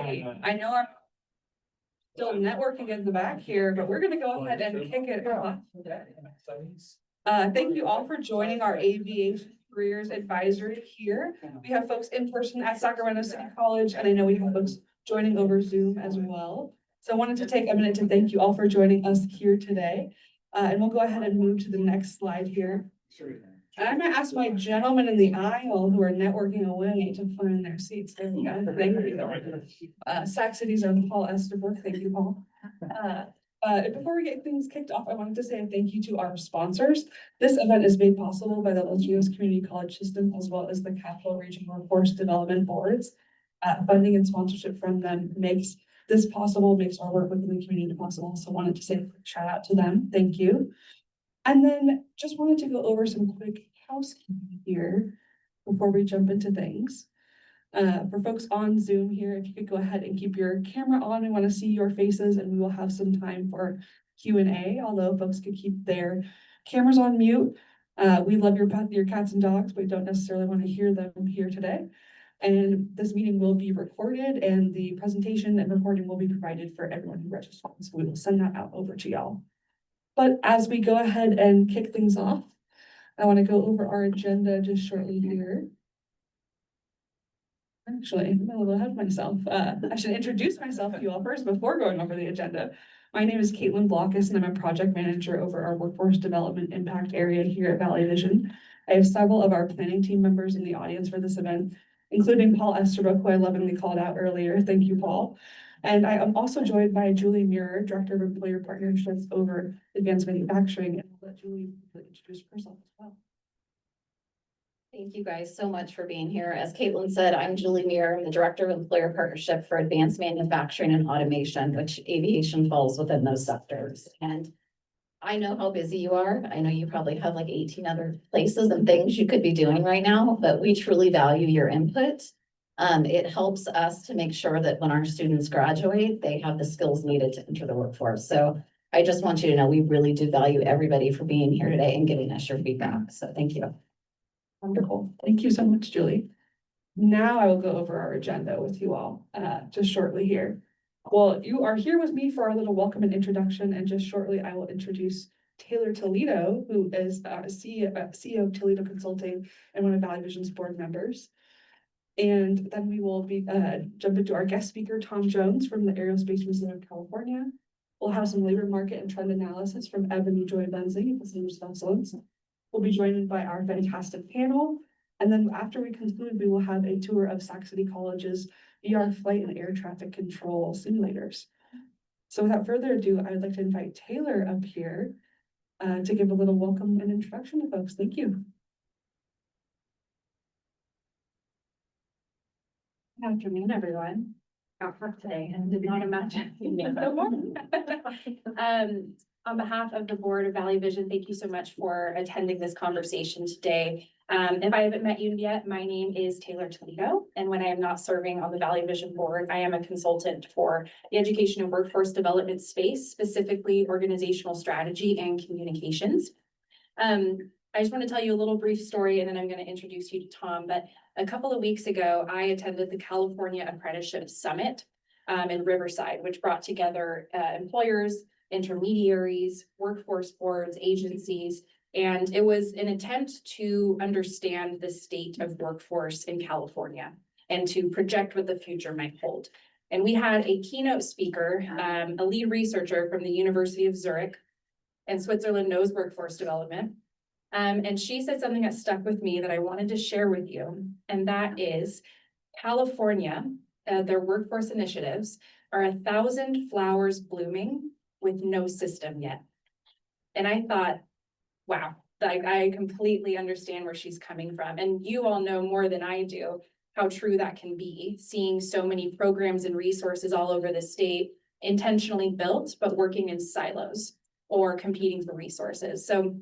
Alrighty, I know I'm still networking in the back here, but we're gonna go ahead and kick it off. Thank you all for joining our aviation careers advisory here. We have folks in person at Sacramento City College, and I know we have folks joining over Zoom as well. So I wanted to take a minute to thank you all for joining us here today. And we'll go ahead and move to the next slide here. And I'm gonna ask my gentlemen in the aisle who are networking away to find their seats. There we go. Thank you. Sac Cities are Paul Estabrook. Thank you, Paul. Before we get things kicked off, I wanted to say a thank you to our sponsors. This event is made possible by the Los Rios Community College System, as well as the Capital Region Workforce Development Boards. Funding and sponsorship from them makes this possible, makes our work within the community possible. So wanted to say a quick shout out to them. Thank you. And then just wanted to go over some quick housekeeping here before we jump into things. For folks on Zoom here, if you could go ahead and keep your camera on, we want to see your faces, and we will have some time for Q&A, although folks could keep their cameras on mute. We love your cats and dogs, but we don't necessarily want to hear them here today. And this meeting will be recorded, and the presentation and recording will be provided for everyone who registers. So we will send that out over to y'all. But as we go ahead and kick things off, I want to go over our agenda just shortly here. Actually, I'm a little ahead of myself. I should introduce myself to you all first before going over the agenda. My name is Caitlin Blockus, and I'm a project manager over our workforce development impact area here at Valley Vision. I have several of our planning team members in the audience for this event, including Paul Estabrook, who I lovingly called out earlier. Thank you, Paul. And I am also joined by Julie Muir, Director of Employer Partnerships over Advanced Manufacturing, and I'll let Julie introduce herself as well. Thank you guys so much for being here. As Caitlin said, I'm Julie Muir. I'm the Director of Employer Partnership for Advanced Manufacturing and Automation, which aviation falls within those sectors. And I know how busy you are. I know you probably have like 18 other places and things you could be doing right now, but we truly value your input. It helps us to make sure that when our students graduate, they have the skills needed to enter the workforce. So I just want you to know we really do value everybody for being here today and giving us your feedback. So thank you. Wonderful. Thank you so much, Julie. Now I will go over our agenda with you all just shortly here. Well, you are here with me for our little welcome and introduction, and just shortly I will introduce Taylor Toledo, who is CEO of Toledo Consulting and one of Valley Vision's board members. And then we will be jump into our guest speaker, Tom Jones from the Aerospace Museum of California. We'll have some labor market and trend analysis from Ebony Joy Benzie at the Centers of Excellence. We'll be joined by our fantastic panel. And then after we conclude, we will have a tour of Sac City College's ER flight and air traffic control simulators. So without further ado, I would like to invite Taylor up here to give a little welcome and introduction to folks. Thank you. Good afternoon, everyone. Out for today and did not imagine. On behalf of the board of Valley Vision, thank you so much for attending this conversation today. If I haven't met you yet, my name is Taylor Toledo, and when I am not serving on the Valley Vision board, I am a consultant for the education and workforce development space, specifically organizational strategy and communications. I just want to tell you a little brief story, and then I'm going to introduce you to Tom. But a couple of weeks ago, I attended the California Apprenticeship Summit in Riverside, which brought together employers, intermediaries, workforce boards, agencies, and it was an attempt to understand the state of workforce in California and to project what the future might hold. And we had a keynote speaker, a lead researcher from the University of Zurich, and Switzerland knows workforce development. And she said something that stuck with me that I wanted to share with you, and that is California, their workforce initiatives are 1,000 flowers blooming with no system yet. And I thought, wow, I completely understand where she's coming from. And you all know more than I do how true that can be, seeing so many programs and resources all over the state intentionally built, but working in silos or competing for resources. So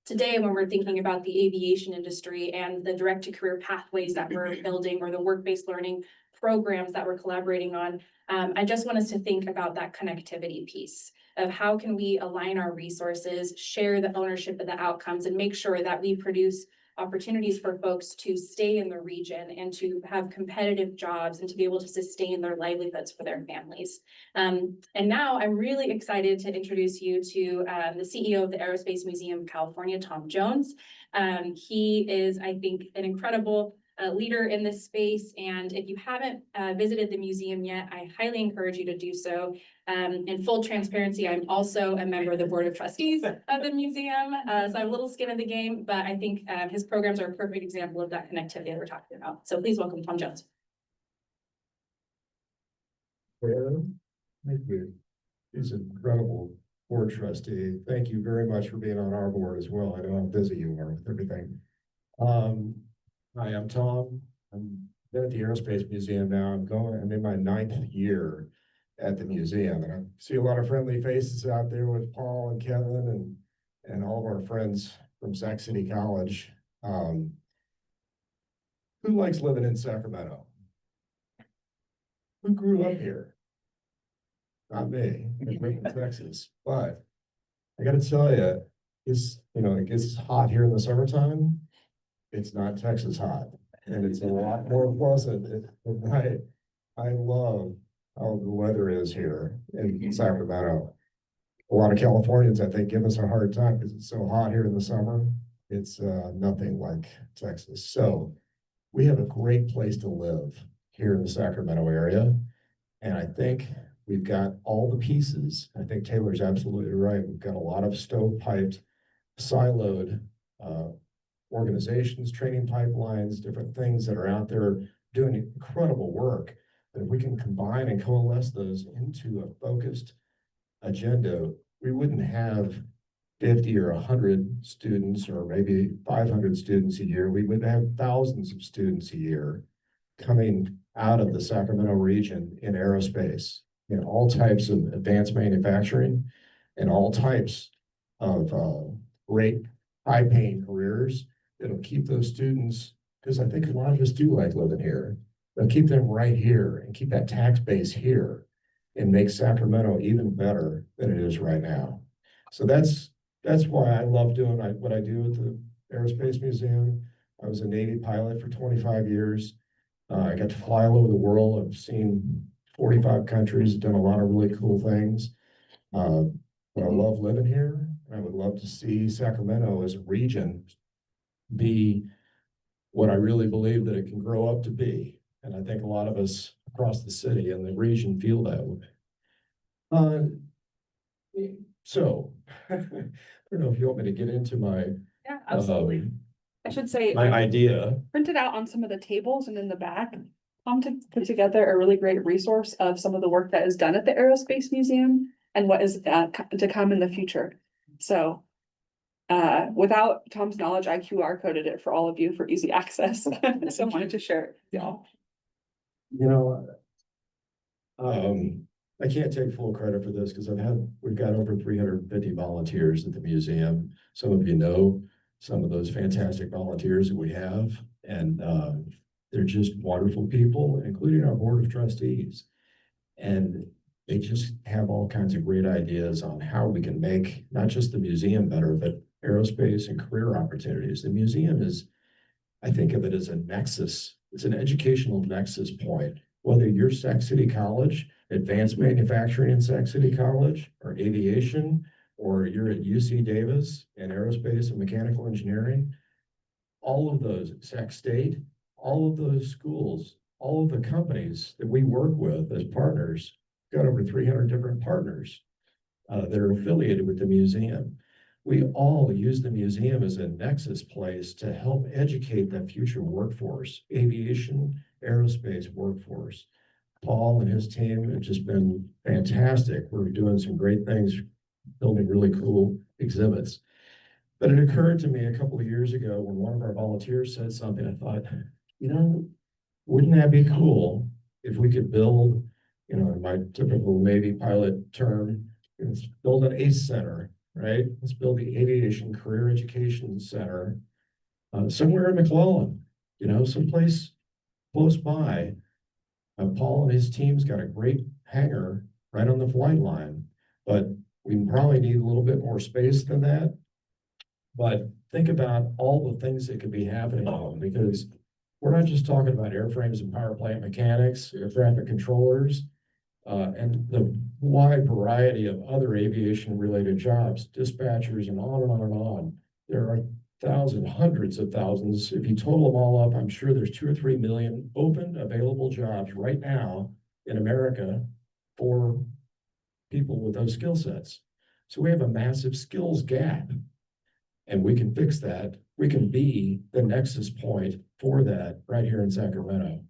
today, when we're thinking about the aviation industry and the direct-to-career pathways that we're building or the work-based learning programs that we're collaborating on, I just want us to think about that connectivity piece of how can we align our resources, share the ownership of the outcomes, and make sure that we produce opportunities for folks to stay in the region and to have competitive jobs and to be able to sustain their livelihoods for their families. And now I'm really excited to introduce you to the CEO of the Aerospace Museum of California, Tom Jones. He is, I think, an incredible leader in this space. And if you haven't visited the museum yet, I highly encourage you to do so. In full transparency, I'm also a member of the Board of Trustees of the museum. So I have a little skin in the game, but I think his programs are a perfect example of that connectivity that we're talking about. So please welcome Tom Jones. Thank you. He's an incredible board trustee. Thank you very much for being on our board as well. I know how busy you are with everything. Hi, I'm Tom. I'm been at the Aerospace Museum now. I'm in my 9th year at the museum, and I see a lot of friendly faces out there with Paul and Kevin and all of our friends from Sac City College. Who likes living in Sacramento? Who grew up here? Not me. I grew up in Texas, but I got to tell you, it gets hot here in the summertime. It's not Texas hot, and it's a lot more pleasant. I love how the weather is here in Sacramento. A lot of Californians, I think, give us a hard time because it's so hot here in the summer. It's nothing like Texas. So we have a great place to live here in the Sacramento area. And I think we've got all the pieces. I think Taylor's absolutely right. We've got a lot of stovepiped, siloed organizations, training pipelines, different things that are out there doing incredible work. But if we can combine and coalesce those into a focused agenda, we wouldn't have 50 or 100 students or maybe 500 students a year. We would have thousands of students a year coming out of the Sacramento region in aerospace, in all types of advanced manufacturing and all types of great high-paying careers. It'll keep those students, because I think a lot of us do like living here. They'll keep them right here and keep that tax base here and make Sacramento even better than it is right now. So that's why I love doing what I do at the Aerospace Museum. I was a Navy pilot for 25 years. I got to fly all over the world. I've seen 45 countries, done a lot of really cool things. But I love living here. I would love to see Sacramento as a region be what I really believe that it can grow up to be. And I think a lot of us across the city and the region feel that way. So I don't know if you want me to get into my Yeah, absolutely. I should say, my idea. printed out on some of the tables and in the back, Tom put together a really great resource of some of the work that is done at the Aerospace Museum and what is to come in the future. So without Tom's knowledge, I QR coded it for all of you for easy access. So I wanted to share it with y'all. You know, I can't take full credit for this because we've got over 350 volunteers at the museum. Some of you know some of those fantastic volunteers that we have, and they're just wonderful people, including our board of trustees. And they just have all kinds of great ideas on how we can make not just the museum better, but aerospace and career opportunities. The museum is, I think of it as a nexus. It's an educational nexus point. Whether you're Sac City College, advanced manufacturing in Sac City College, or aviation, or you're at UC Davis in aerospace and mechanical engineering, all of those, Sac State, all of those schools, all of the companies that we work with as partners, got over 300 different partners that are affiliated with the museum. We all use the museum as a nexus place to help educate the future workforce, aviation, aerospace workforce. Paul and his team have just been fantastic. We're doing some great things, building really cool exhibits. But it occurred to me a couple of years ago when one of our volunteers said something, I thought, wouldn't that be cool if we could build, in my typical Navy pilot term, let's build an ACE center, right? Let's build the Aviation Career Education Center somewhere in McClellan, someplace close by. Paul and his team's got a great hangar right on the flight line, but we probably need a little bit more space than that. But think about all the things that could be happening, because we're not just talking about airframes and power plant mechanics, air traffic controllers, and the wide variety of other aviation related jobs, dispatchers and on and on and on. There are thousands, hundreds of thousands. If you total them all up, I'm sure there's 2 or 3 million open available jobs right now in America for people with those skill sets. So we have a massive skills gap, and we can fix that. We can be the nexus point for that right here in Sacramento.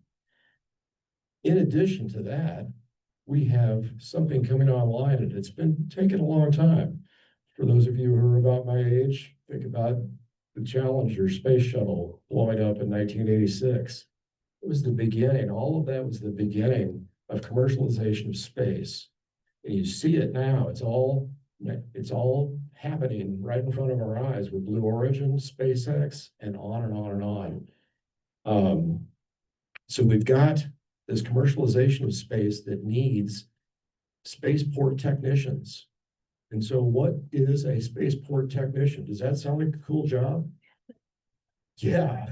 In addition to that, we have something coming online, and it's been taking a long time. For those of you who are about my age, think about the Challenger space shuttle blowing up in 1986. It was the beginning. All of that was the beginning of commercialization of space. And you see it now. It's all happening right in front of our eyes with Blue Origin, SpaceX, and on and on and on. So we've got this commercialization of space that needs spaceport technicians. And so what is a spaceport technician? Does that sound like a cool job? Yeah.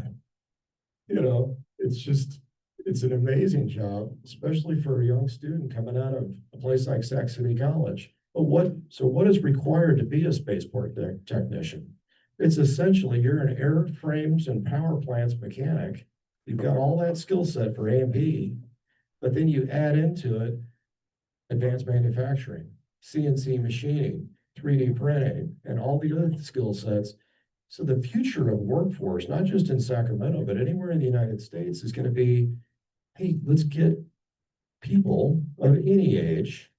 It's an amazing job, especially for a young student coming out of a place like Sac City College. But what is required to be a spaceport technician? It's essentially you're an airframes and power plants mechanic. You've got all that skill set for A&P, but then you add into it advanced manufacturing, CNC machining, 3D printing, and all the other skill sets. So the future of workforce, not just in Sacramento, but anywhere in the United States, is going to be, hey, let's get people of any age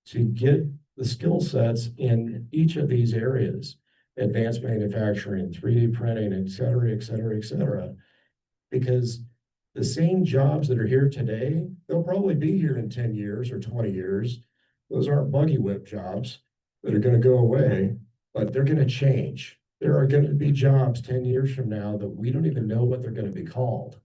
to get the skill sets in each of these areas, advanced manufacturing, 3D printing, et cetera, et cetera, et cetera. Because the same jobs that are here today, they'll probably be here in 10 years or 20 years. Those aren't buggy whip jobs that are going to go away, but they're going to change. There are going to be jobs 10 years from now that we don't even know what they're going to be called.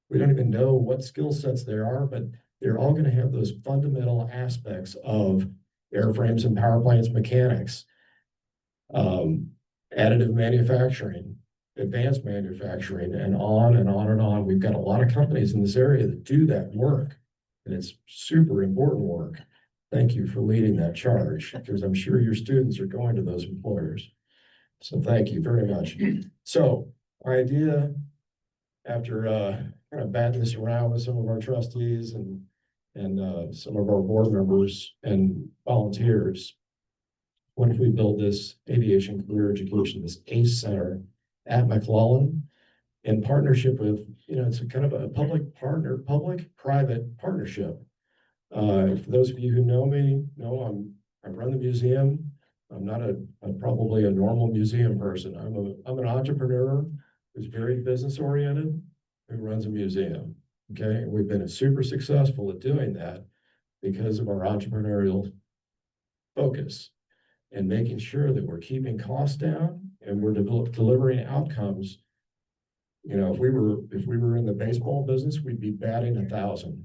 We don't even know what skill sets there are, but they're all going to have those fundamental aspects of airframes and power plants mechanics, additive manufacturing, advanced manufacturing, and on and on and on. We've got a lot of companies in this area that do that work, and it's super important work. Thank you for leading that charge, because I'm sure your students are going to those employers. So thank you very much. So our idea, after kind of batting this around with some of our trustees and some of our board members and volunteers, what if we build this aviation career education, this ACE Center at McClellan, in partnership with, it's a kind of a public-private partnership. For those of you who know me, I run the museum. I'm not probably a normal museum person. I'm an entrepreneur who's very business oriented, who runs a museum. Okay, and we've been super successful at doing that because of our entrepreneurial focus and making sure that we're keeping costs down and we're delivering outcomes. If we were in the baseball business, we'd be batting 1,000.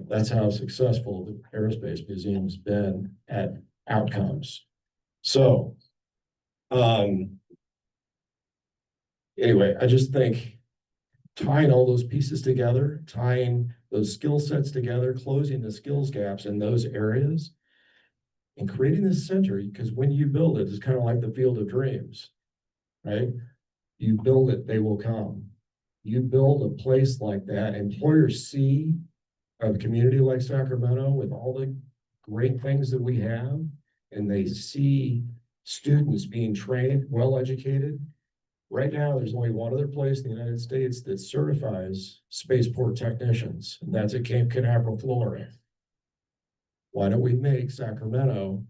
That's how successful the Aerospace Museum's been at outcomes. So, anyway, I just think tying all those pieces together, tying those skill sets together, closing the skills gaps in those areas, and creating this center, because when you build it, it's kind of like the Field of Dreams, right? You build it, they will come. You build a place like that, employers see a community like Sacramento with all the great things that we have, and they see students being trained, well-educated. Right now, there's only one other place in the United States that certifies spaceport technicians, and that's at Cape Canaveral, Florida. Why don't we make Sacramento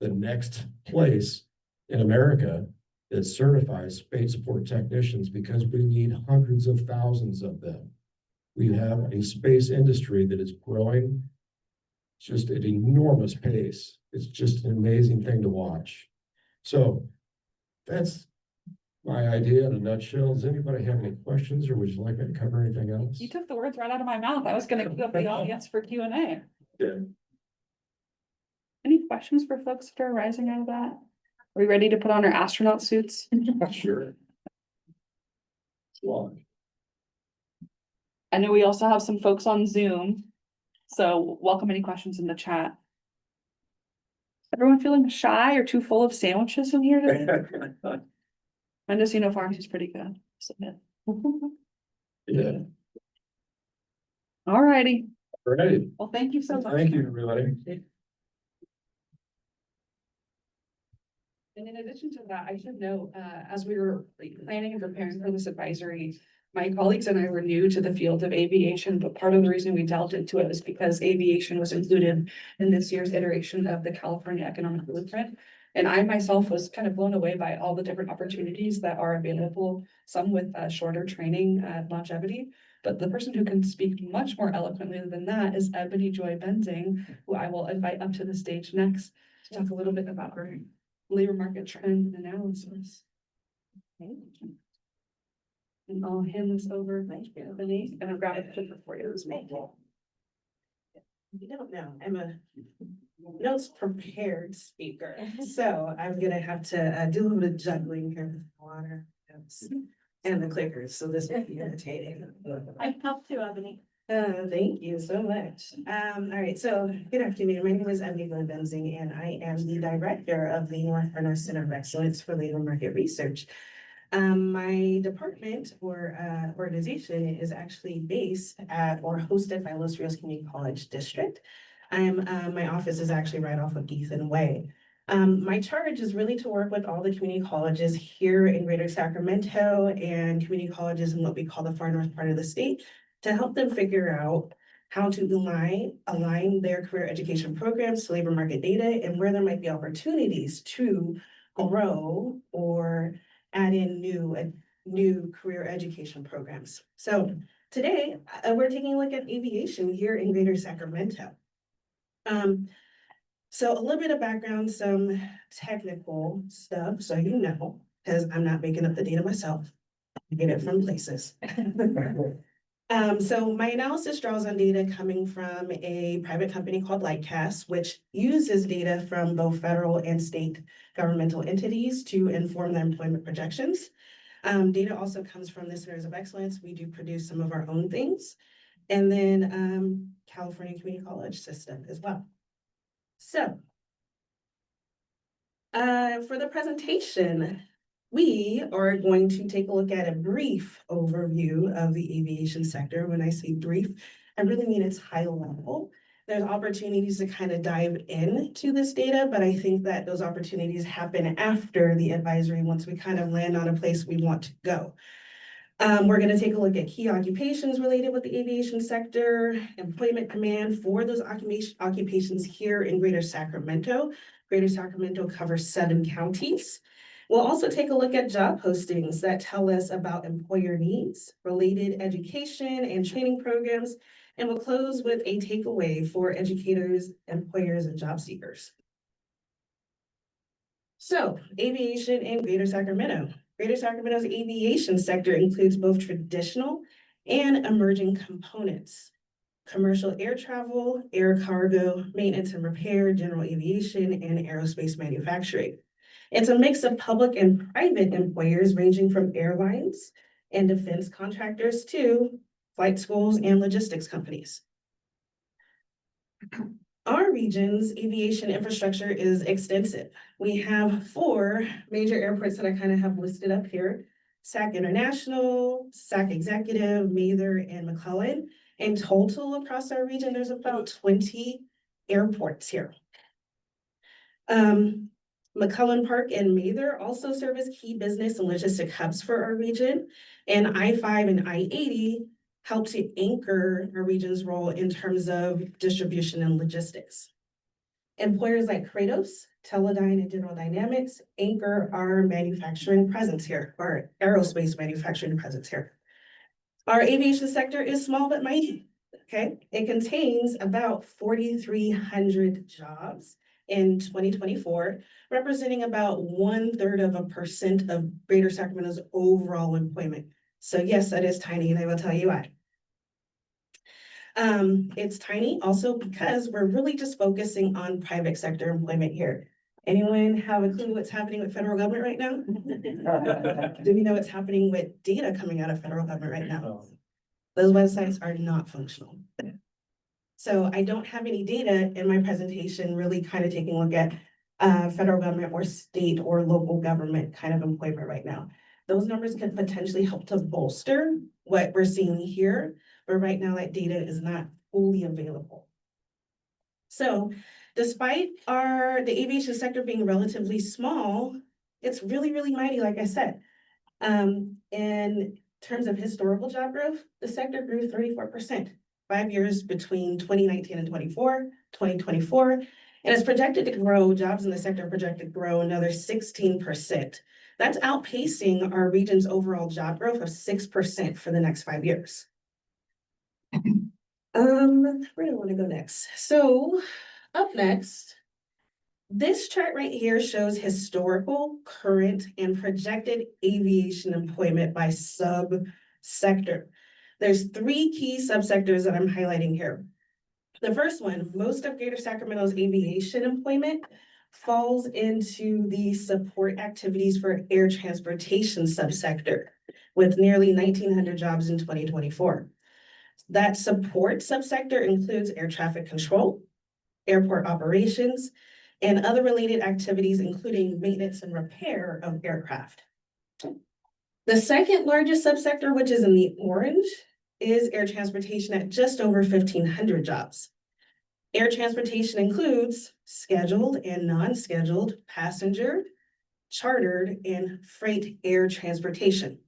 the next place in America that certifies spaceport technicians, because we need hundreds of thousands of them. We have a space industry that is growing just at an enormous pace. It's just an amazing thing to watch. So that's my idea in a nutshell. Does anybody have any questions, or would you like me to cover anything else? You took the words right out of my mouth. I was gonna queue up the audience for Q&A. Yeah. Any questions for folks that are arising out of that? we ready to put on our astronaut suits? Sure. Well, I know we also have some folks on Zoom, so welcome any questions in the chat. Everyone feeling shy or too full of sandwiches in here today? Mendocino Farms is pretty good. So, yeah. yeah, Alrighty, all right. well, thank you so much. Thank you, everybody. And in addition to that, I should note, as we were planning and preparing for this advisory, my colleagues and I were new to the field of aviation, but part of the reason we delved into it was because aviation was included in this year's iteration of the California Economic Blueprint. And I myself was kind of blown away by all the different opportunities that are available, some with shorter training longevity. But the person who can speak much more eloquently than that is Ebony Joy Benzing, who I will invite up to the stage next to talk a little bit about her labor market trend and analysis. And I'll hand this over to Ebony, and I'll grab a paper for you as well. You don't know, I'm a notes prepared speaker, so I'm gonna have to do a little bit of juggling here with the water notes and the clickers, so this will be irritating. I helped too, Ebony. Thank you so much. All right, so good afternoon. My name is Ebony Benzing, and I am the director of the North Furnace Center of Excellence for Labor Market Research. My department or organization is actually based at or hosted by Los Rios Community College District. My office is actually right off of Ethan Way. My charge is really to work with all the community colleges here in Greater Sacramento and community colleges in what we call the far north part of the state to help them figure out how to align their career education programs to labor market data and where there might be opportunities to grow or add in new career education programs. So today we're taking a look at aviation here in Greater Sacramento. So a little bit of background, some technical stuff, so you know, because I'm not making up the data myself. I get it from places. So my analysis draws on data coming from a private company called Lightcast, which uses data from both federal and state governmental entities to inform their employment projections. Data also comes from the Centers of Excellence. We do produce some of our own things. And then California Community College system as well. So for the presentation, we are going to take a look at a brief overview of the aviation sector. When I say brief, I really mean it's high level. There's opportunities to kind of dive into this data, but I think that those opportunities happen after the advisory, once we kind of land on a place we want to go. We're going to take a look at key occupations related with the aviation sector, employment demand for those occupations here in Greater Sacramento. Greater Sacramento covers 7 counties. We'll also take a look at job postings that tell us about employer needs, related education and training programs, and we'll close with a takeaway for educators, employers, and job seekers. So, aviation in Greater Sacramento. Greater Sacramento's aviation sector includes both traditional and emerging components. Commercial air travel, air cargo, maintenance and repair, general aviation, and aerospace manufacturing. It's a mix of public and private employers ranging from airlines and defense contractors to flight schools and logistics companies. Our region's aviation infrastructure is extensive. We have 4 major airports that I kind of have listed up here: SAC International, SAC Executive, Mather, and McClellan. In total across our region, there's about 20 airports here. McClellan Park and Mather also serve as key business and logistic hubs for our region, and I-5 and I-80 help to anchor our region's role in terms of distribution and logistics. Employers like Kratos, Teledyne, and General Dynamics anchor our manufacturing presence here, our aerospace manufacturing presence here. Our aviation sector is small but mighty, okay? It contains about 4,300 jobs in 2024, representing about 1/3% of Greater Sacramento's overall employment. So yes, that is tiny, and I will tell you why. It's tiny also because we're really just focusing on private sector employment here. Anyone have a clue what's happening with federal government right now? Do we know what's happening with data coming out of federal government right now? Those websites are not functional. So I don't have any data in my presentation really kind of taking a look at federal government or state or local government kind of employment right now. Those numbers could potentially help to bolster what we're seeing here, but right now that data is not fully available. So despite the aviation sector being relatively small, it's really, really mighty, like I said. In terms of historical job growth, the sector grew 34%, 5 years between 2019 and 2024, and it's projected to grow, jobs in the sector projected to grow another 16%. That's outpacing our region's overall job growth of 6% for the next 5 years. Where do I want to go next? So up next, this chart right here shows historical, current, and projected aviation employment by subsector. There's 3 key subsectors that I'm highlighting here. The first one, most of Greater Sacramento's aviation employment falls into the support activities for air transportation subsector, with nearly 1,900 jobs in 2024. That support subsector includes air traffic control, airport operations, and other related activities, including maintenance and repair of aircraft. The second largest subsector, which is in the orange, is air transportation at just over 1,500 jobs. Air transportation includes scheduled and non-scheduled passenger, chartered, and freight air transportation.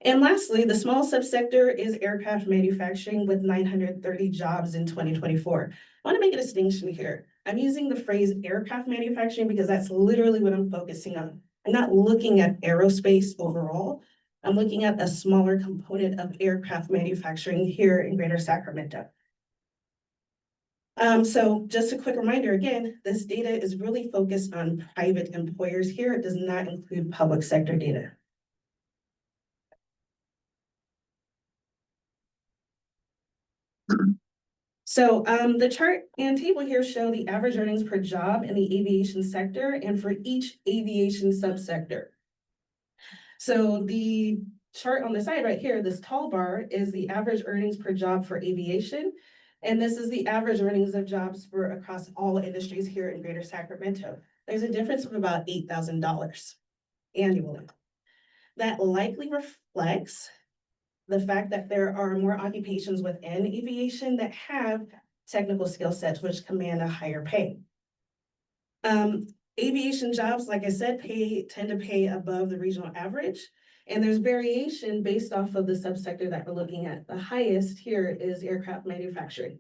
And lastly, the small subsector is aircraft manufacturing with 930 jobs in 2024. I want to make a distinction here. I'm using the phrase aircraft manufacturing because that's literally what I'm focusing on. I'm not looking at aerospace overall. I'm looking at a smaller component of aircraft manufacturing here in Greater Sacramento. So just a quick reminder, again, this data is really focused on private employers here. It does not include public sector data. So the chart and table here show the average earnings per job in the aviation sector and for each aviation subsector. So the chart on the side right here, this tall bar is the average earnings per job for aviation. And this is the average earnings of jobs for across all industries here in Greater Sacramento. There's a difference of about $8,000 annually. That likely reflects the fact that there are more occupations within aviation that have technical skill sets which command a higher pay. Aviation jobs, like I said, tend to pay above the regional average, and there's variation based off of the subsector that we're looking at. The highest here is aircraft manufacturing.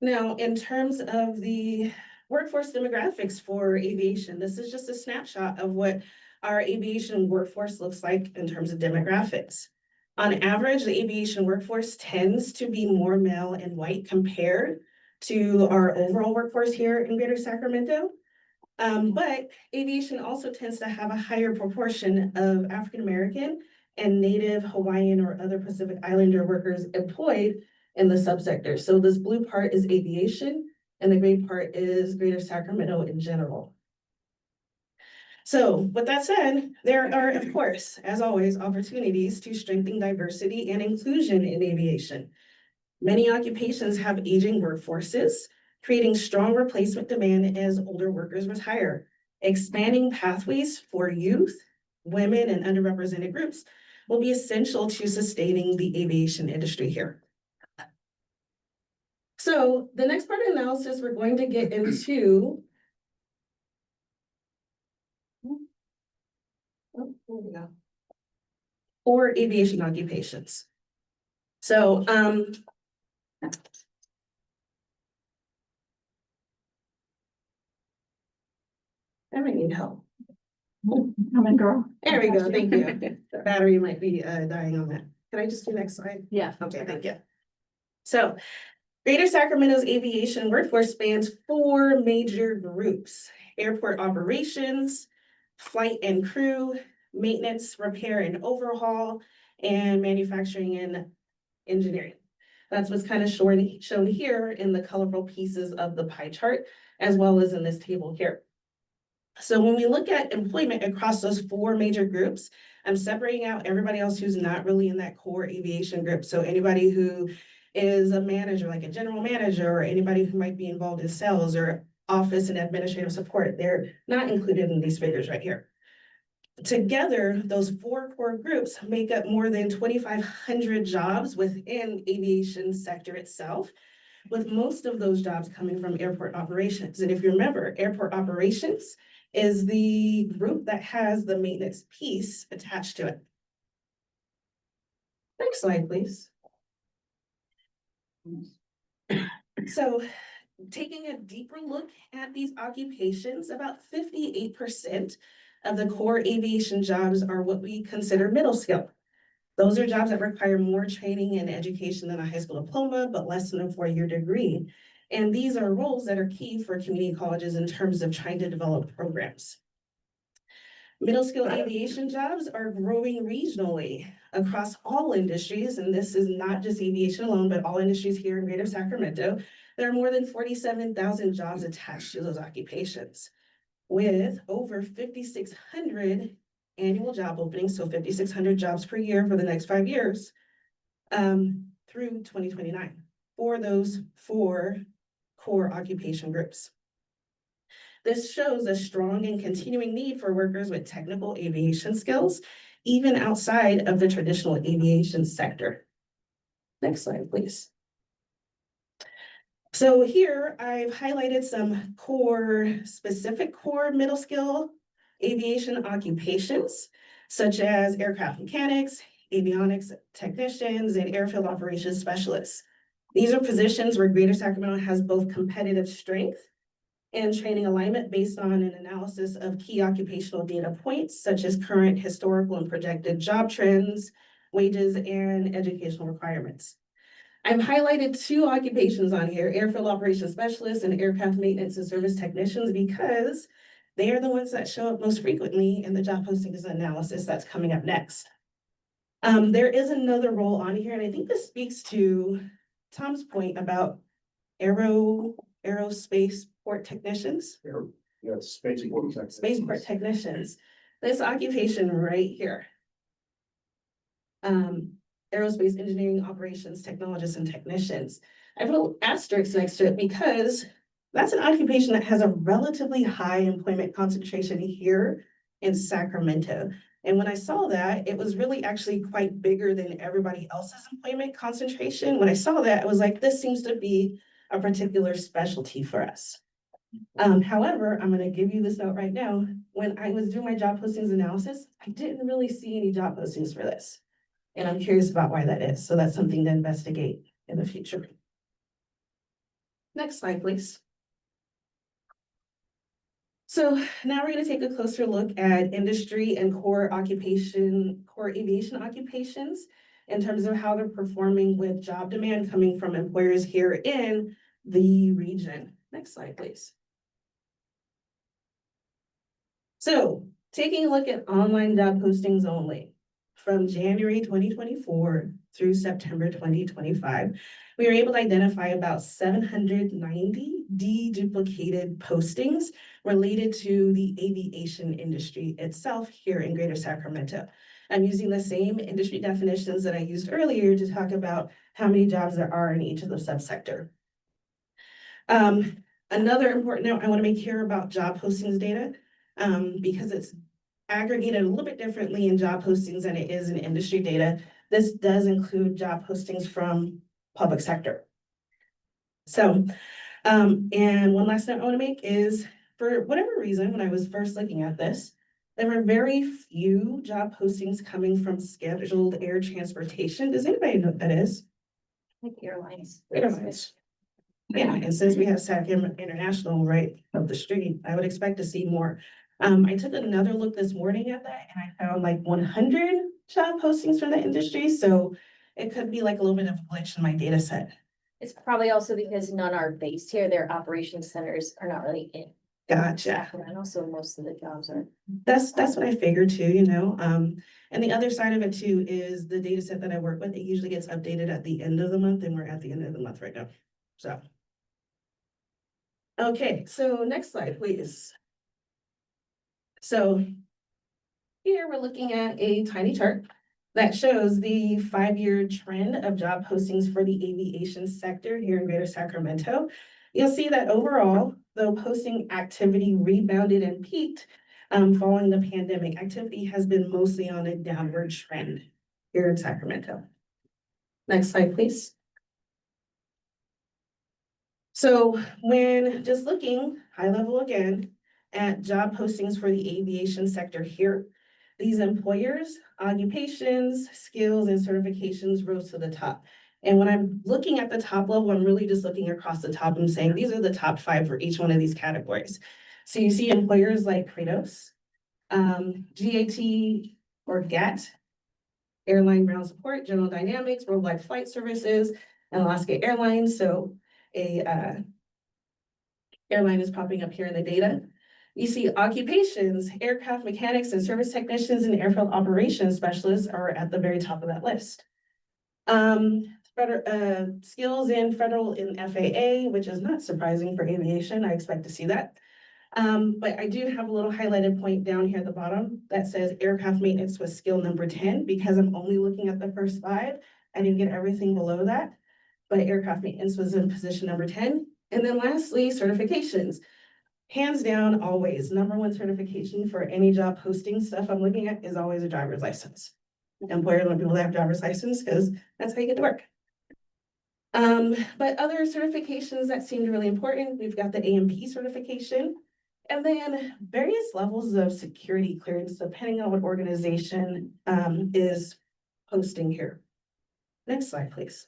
Now, in terms of the workforce demographics for aviation, this is just a snapshot of what our aviation workforce looks like in terms of demographics. On average, the aviation workforce tends to be more male and white compared to our overall workforce here in Greater Sacramento. But aviation also tends to have a higher proportion of African-American and Native Hawaiian or other Pacific Islander workers employed in the subsector. So this blue part is aviation and the gray part is Greater Sacramento in general. So with that said, there are, of course, as always, opportunities to strengthen diversity and inclusion in aviation. Many occupations have aging workforces, creating strong replacement demand as older workers retire. Expanding pathways for youth, women, and underrepresented groups will be essential to sustaining the aviation industry here. So the next part of analysis, we're going to get into here we go. 4 aviation occupations. So I might need help. Come in, girl. There we go, thank you. The battery might be dying on that. Can I just do next slide? Yeah. Okay, thank you. So Greater Sacramento's aviation workforce spans 4 major groups: airport operations, flight and crew, maintenance, repair and overhaul, and manufacturing and engineering. That's what's kind of shown here in the colorful pieces of the pie chart, as well as in this table here. So when we look at employment across those four major groups, I'm separating out everybody else who's not really in that core aviation group. So anybody who is a manager, like a general manager, or anybody who might be involved in sales or office and administrative support, they're not included in these figures right here. Together, those four core groups make up more than 2,500 jobs within aviation sector itself, with most of those jobs coming from airport operations. And if you remember, airport operations is the group that has the maintenance piece attached to it. Next slide, please. So taking a deeper look at these occupations, about 58% of the core aviation jobs are what we consider middle skill. Those are jobs that require more training and education than a high school diploma, but less than a 4-year degree. And these are roles that are key for community colleges in terms of trying to develop programs. Middle skill aviation jobs are growing regionally across all industries, and this is not just aviation alone, but all industries here in Greater Sacramento. There are more than 47,000 jobs attached to those occupations, with over 5,600 annual job openings, so 5,600 jobs per year for the next 5 years, through 2029 for those four core occupation groups. This shows a strong and continuing need for workers with technical aviation skills, even outside of the traditional aviation sector. Next slide, please. So here I've highlighted some specific core middle skill aviation occupations, such as aircraft mechanics, avionics technicians, and airfield operations specialists. These are positions where Greater Sacramento has both competitive strength and training alignment based on an analysis of key occupational data points, such as current historical and projected job trends, wages, and educational requirements. I've highlighted 2 occupations on here, airfield operations specialists and aircraft maintenance and service technicians, because they are the ones that show up most frequently in the job postings analysis that's coming up next. There is another role on here, and I think this speaks to Tom's point about aerospace port technicians. Yeah, spaceport Spaceport technicians. This occupation right here. Aerospace engineering operations technologists and technicians. I put an asterisk next to it because that's an occupation that has a relatively high employment concentration here in Sacramento. And when I saw that, it was really actually quite bigger than everybody else's employment concentration. When I saw that, I was like, this seems to be a particular specialty for us. However, I'm going to give you this note right now. When I was doing my job postings analysis, I didn't really see any job postings for this. And I'm curious about why that is. So that's something to investigate in the future. Next slide, please. So now we're going to take a closer look at industry and core aviation occupations in terms of how they're performing with job demand coming from employers here in the region. Next slide, please. So taking a look at online job postings only from January 2024 through September 2025, we were able to identify about 790 deduplicated postings related to the aviation industry itself here in Greater Sacramento. I'm using the same industry definitions that I used earlier to talk about how many jobs there are in each of the subsector. Another important note I want to make here about job postings data, because it's aggregated a little bit differently in job postings than it is in industry data. This does include job postings from public sector. So, and one last note I want to make is, for whatever reason, when I was first looking at this, there were very few job postings coming from scheduled air transportation. Does anybody know what that is? Like airlines. Airlines. Yeah, and since we have SAC International right up the street, I would expect to see more. I took another look this morning at that and I found like 100 job postings from the industry. So it could be like a little bit of a glitch in my data set. It's probably also because none are based here, their operations centers are not really in Gotcha. And also most of the jobs are. That's what I figured too, you know, and the other side of it too is the data set that I work with, it usually gets updated at the end of the month, and we're at the end of the month right now, so. Okay, so next slide, please. So here we're looking at a tiny chart that shows the 5-year trend of job postings for the aviation sector here in Greater Sacramento. You'll see that overall, though posting activity rebounded and peaked, following the pandemic, activity has been mostly on a downward trend here in Sacramento. Next slide, please. So when just looking high level again at job postings for the aviation sector here, these employers, occupations, skills, and certifications rose to the top. And when I'm looking at the top level, I'm really just looking across the top and saying, these are the top 5 for each one of these categories. So you see employers like Kratos, GAT or GAT, Airline Ground Support, General Dynamics, Worldwide Flight Services, and Alaska Airlines. So a airline is popping up here in the data. You see occupations, aircraft mechanics and service technicians and airfield operations specialists are at the very top of that list. Skills in federal in FAA, which is not surprising for aviation. I expect to see that. But I do have a little highlighted point down here at the bottom that says aircraft maintenance was skill number 10, because I'm only looking at the first 5. I didn't get everything below that, but aircraft maintenance was in position number 10. And then lastly, certifications. Hands down, always, number 1 certification for any job posting stuff I'm looking at is always a driver's license. Employers want people to have driver's license because that's how you get to work. But other certifications that seemed really important, we've got the AMP certification, and then various levels of security clearance, depending on what organization is posting here. Next slide, please.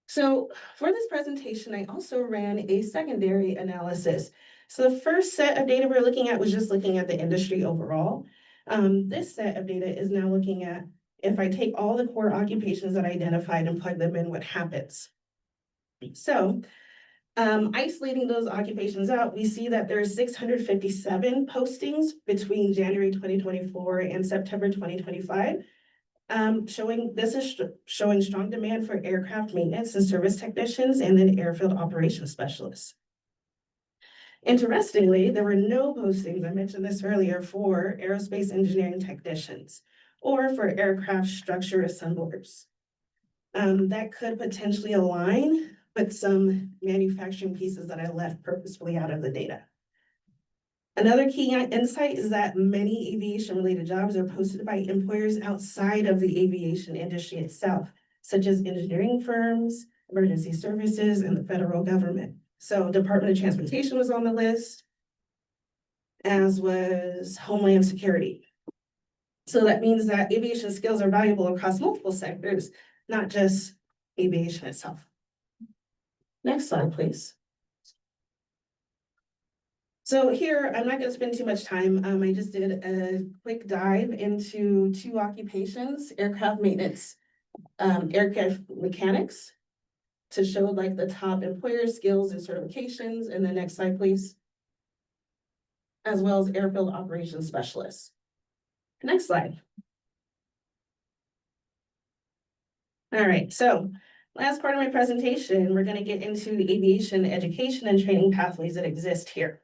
So for this presentation, I also ran a secondary analysis. So the first set of data we're looking at was just looking at the industry overall. This set of data is now looking at, if I take all the core occupations that I identified and plug them in, what happens? So isolating those occupations out, we see that there's 657 postings between January 2024 and September 2025. Showing strong demand for aircraft maintenance and service technicians and then airfield operations specialists. Interestingly, there were no postings, I mentioned this earlier, for aerospace engineering technicians or for aircraft structure assemblers. That could potentially align with some manufacturing pieces that I left purposefully out of the data. Another key insight is that many aviation-related jobs are posted by employers outside of the aviation industry itself, such as engineering firms, emergency services, and the federal government. So Department of Transportation was on the list, as was Homeland Security. So that means that aviation skills are valuable across multiple sectors, not just aviation itself. Next slide, please. So here, I'm not going to spend too much time. I just did a quick dive into 2 occupations, aircraft maintenance, aircraft mechanics, to show like the top employer skills and certifications. And the next slide, please. As well as airfield operations specialists. Next slide. All right, so last part of my presentation, we're going to get into the aviation education and training pathways that exist here.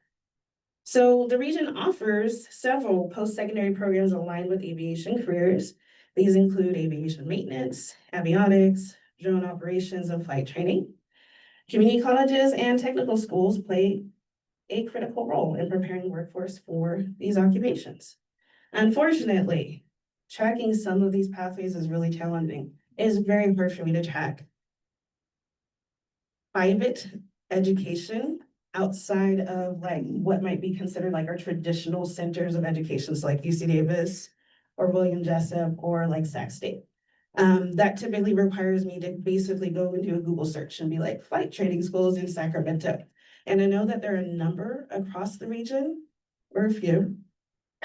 So the region offers several post-secondary programs aligned with aviation careers. These include aviation maintenance, avionics, drone operations, and flight training. Community colleges and technical schools play a critical role in preparing the workforce for these occupations. Unfortunately, tracking some of these pathways is really challenging. It is very hard for me to track private education outside of like what might be considered like our traditional centers of education, so like UC Davis or William Jessup or like Sac State. That typically requires me to basically go and do a Google search and be like flight training schools in Sacramento. And I know that there are a number across the region, or a few,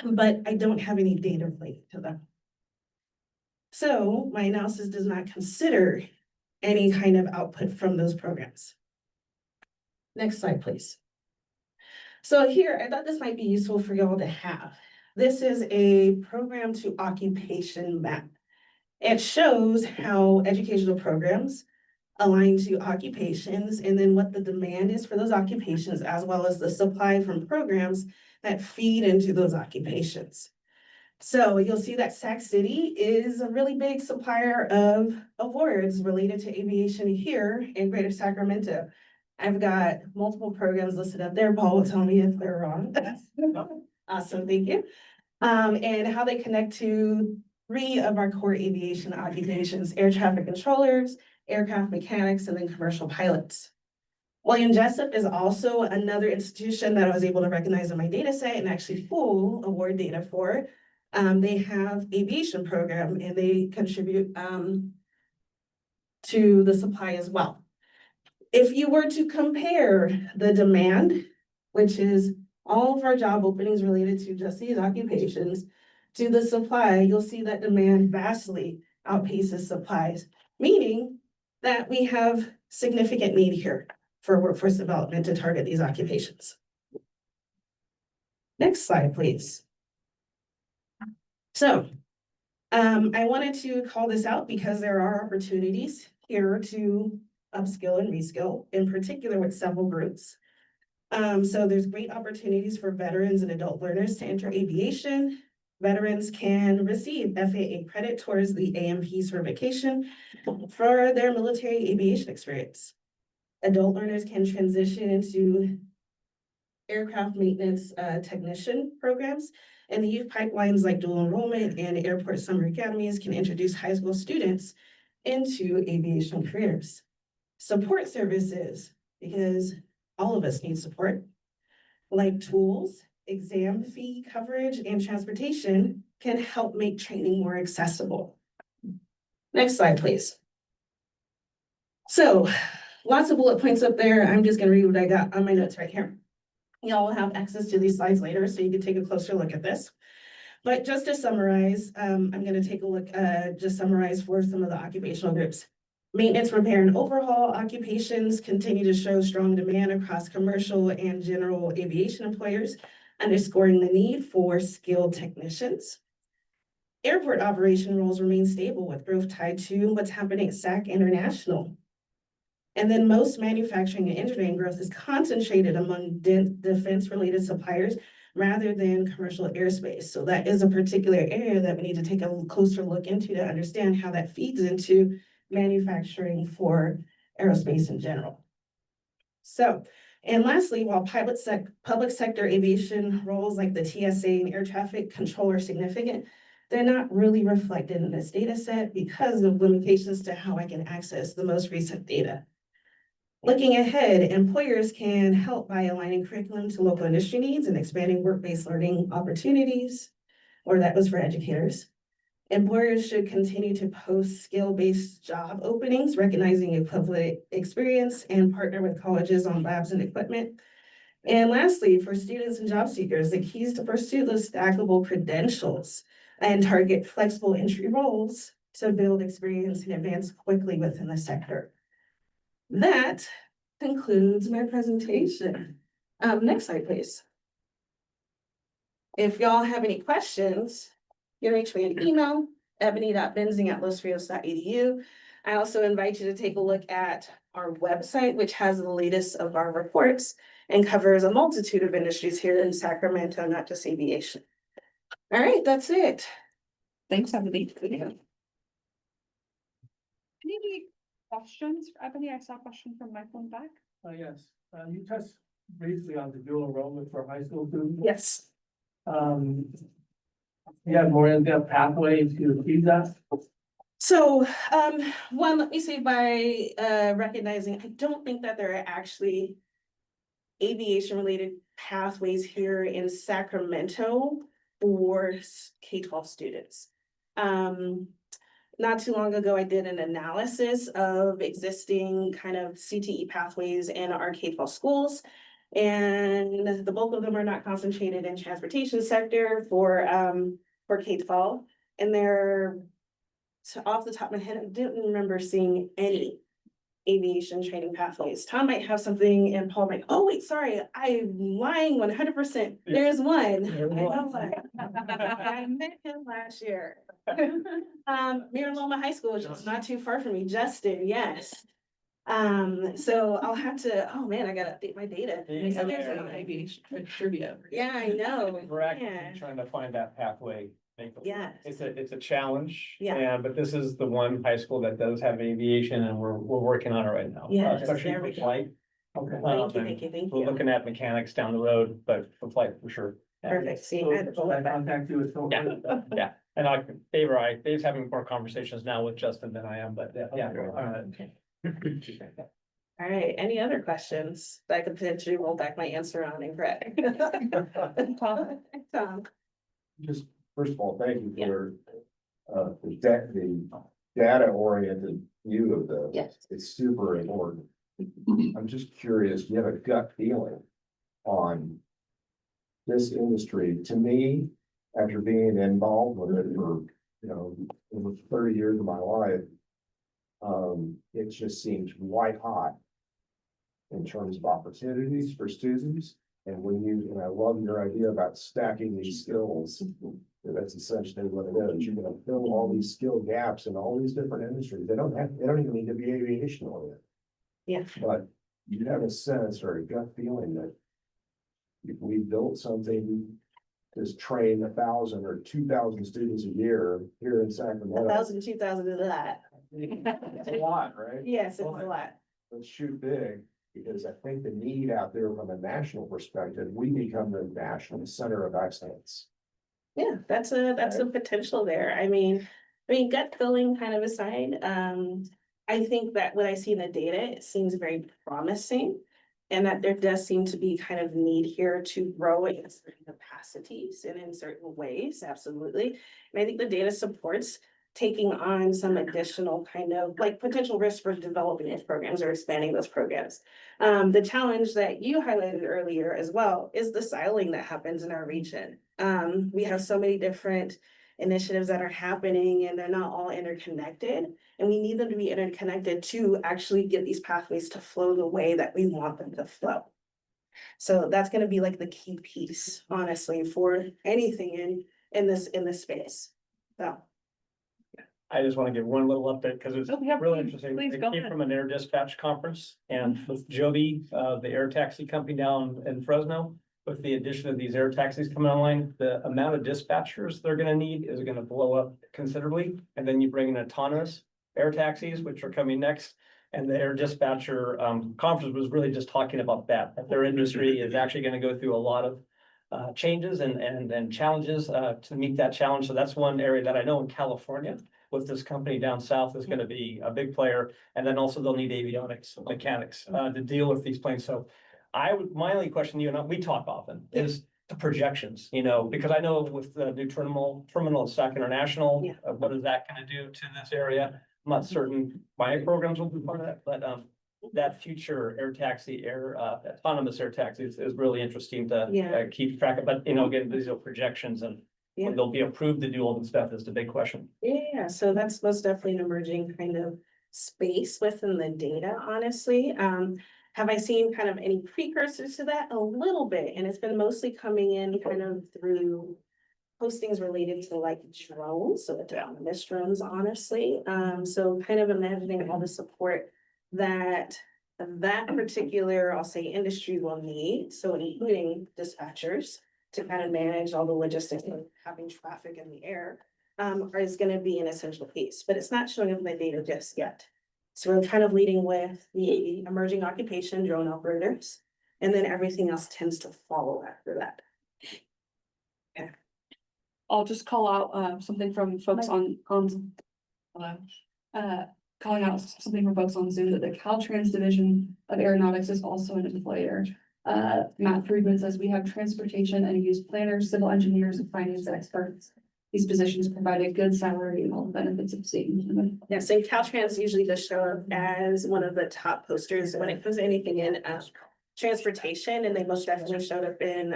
but I don't have any data related to them. So my analysis does not consider any kind of output from those programs. Next slide, please. So here, I thought this might be useful for y'all to have. This is a program to occupation map. It shows how educational programs align to occupations and then what the demand is for those occupations, as well as the supply from programs that feed into those occupations. So you'll see that Sac City is a really big supplier of awards related to aviation here in Greater Sacramento. I've got multiple programs listed up there. Paul will tell me if they're wrong. Awesome, thank you. And how they connect to 3 of our core aviation occupations: air traffic controllers, aircraft mechanics, and then commercial pilots. William Jessup is also another institution that I was able to recognize in my data set and actually pull award data for. They have aviation program and they contribute to the supply as well. If you were to compare the demand, which is all of our job openings related to just these occupations, to the supply, you'll see that demand vastly outpaces supplies, meaning that we have significant need here for workforce development to target these occupations. Next slide, please. So I wanted to call this out because there are opportunities here to upskill and reskill, in particular with several groups. So there's great opportunities for veterans and adult learners to enter aviation. Veterans can receive FAA credit towards the AMP certification for their military aviation experience. Adult learners can transition into aircraft maintenance technician programs, and the youth pipelines like dual enrollment and airport summer academies can introduce high school students into aviation careers. Support services, because all of us need support, like tools, exam fee coverage, and transportation can help make training more accessible. Next slide, please. So lots of bullet points up there. I'm just gonna read what I got on my notes right here. Y'all will have access to these slides later, so you can take a closer look at this. But just to summarize, I'm gonna take a look, just summarize for some of the occupational groups. Maintenance, repair, and overhaul occupations continue to show strong demand across commercial and general aviation employers, underscoring the need for skilled technicians. Airport operation roles remain stable with growth tied to what's happening at SAC International. And then most manufacturing and engineering growth is concentrated among defense-related suppliers rather than commercial airspace. So that is a particular area that we need to take a closer look into to understand how that feeds into manufacturing for aerospace in general. So, and lastly, while public sector aviation roles like the TSA and air traffic control are significant, they're not really reflected in this data set because of limitations to how I can access the most recent data. Looking ahead, employers can help by aligning curriculum to local industry needs and expanding work-based learning opportunities, or that was for educators. Employers should continue to post skill-based job openings, recognizing equivalent experience, and partner with colleges on labs and equipment. And lastly, for students and job seekers, the key is to pursue those stackable credentials and target flexible entry roles to build experience and advance quickly within the sector. That concludes my presentation. Next slide, please. If y'all have any questions, you can reach me an email, ebony.benzing@losrios.edu. I also invite you to take a look at our website, which has the latest of our reports and covers a multitude of industries here in Sacramento, not just aviation. All right, that's it. Thanks, Ebony. Any questions for Ebony? I saw a question from Michael in the back. Yes, you touched briefly on the dual enrollment for high school students. Yes. You have more in-depth pathway to achieve that? So, one, let me say by recognizing, I don't think that there are actually aviation-related pathways here in Sacramento for K-12 students. Not too long ago, I did an analysis of existing kind of CTE pathways in our K-12 schools. And the bulk of them are not concentrated in transportation sector for K-12. And they're, so off the top of my head, I didn't remember seeing any aviation training pathways. Tom might have something and Paul might, oh, wait, sorry, I'm lying 100%. There's one. There's I know one. one. I met him last year. Mira Loma High School, which is not too far from me, Justin, yes. So I'll have to, oh man, I gotta update my data. Maybe So there's there's an a- aviation trivia. Yeah, I know. We're actively Yeah. trying to find that pathway. make it work. Yes. It's a challenge. Yeah. And, but this is the one high school that does have aviation and we're working on it right now. Yes, Especially there we for go. flight. Okay. Thank you, and thank you, thank We're you. looking at mechanics down the road, but for flight for sure. Yeah. Perfect. See, I had to pull I it back. contact you with. Yeah, and Dave's having more conversations now with Justin than I am, but yeah. All right, any other questions that I could potentially roll back my answer on and correct? Tom. Just, first of all, thank you for, the data oriented view of this. Yes. It's super important. I'm just curious, do you have a gut feeling on this industry? To me, after being involved with it for, over 30 years of my life, it just seems white hot in terms of opportunities for students. And I love your idea about stacking these skills. That's essentially what it is. You're gonna fill all these skill gaps in all these different industries. They don't even need to be aviation oriented. Yeah. But you have a sense or a gut feeling that if we built something to train 1,000 or 2,000 students a year here in Sacramento. 1,000, 2,000 of that. It's a lot, right? Yes, it's a lot. Let's shoot big, because I think the need out there from a national perspective, we become the national center of excellence. Yeah, that's a potential there. I mean, gut feeling kind of aside, I think that what I see in the data, it seems very promising. And that there does seem to be kind of need here to grow in certain capacities and in certain ways, absolutely. And I think the data supports taking on some additional kind of like potential risk for developing these programs or expanding those programs. The challenge that you highlighted earlier as well is the siloing that happens in our region. We have so many different initiatives that are happening and they're not all interconnected. And we need them to be interconnected to actually get these pathways to flow the way that we want them to flow. So that's gonna be like the key piece, honestly, for anything in this space. So. I just want to give one little update because it's Oh, yeah, really please, interesting. please I go came ahead. from an air dispatch conference and with Joby, the air taxi company down in Fresno. With the addition of these air taxis coming online, the amount of dispatchers they're gonna need is gonna blow up considerably. And then you bring in autonomous air taxis, which are coming next. And the air dispatcher conference was really just talking about that their industry is actually gonna go through a lot of changes and challenges to meet that challenge. So that's one area that I know in California with this company down south is gonna be a big player. And then also they'll need avionics mechanics to deal with these planes. So my only question to you, and we talk often, is the projections, because I know with the new terminal at Sac International, Yeah. What is that gonna do to this area? I'm not certain my programs will be part of that, but that future autonomous air taxis is really interesting to Yeah. keep track of. But, again, these are projections and Yeah. when they'll be approved to do all this stuff is the big question. Yeah, so that's most definitely an emerging kind of space within the data, honestly. Have I seen kind of any precursors to that? A little bit, and it's been mostly coming in kind of through postings related to like drones, so autonomous drones, honestly. So kind of imagining all the support that particular, I'll say, industry will need, so including dispatchers to kind of manage all the logistics of having traffic in the air, is gonna be an essential piece, but it's not showing up in the data just yet. So we're kind of leading with the emerging occupation, drone operators, and then everything else tends to follow after that. I'll just call out something from folks on hello. Calling out something from folks on Zoom that the Caltrans division of aeronautics is also an employer. Matt Friedman says we have transportation and use planners, civil engineers, and finance experts. These positions provide a good salary and all the benefits of state. Yeah, so Caltrans usually does show up as one of the top posters when it comes to anything in transportation, and they most definitely showed up in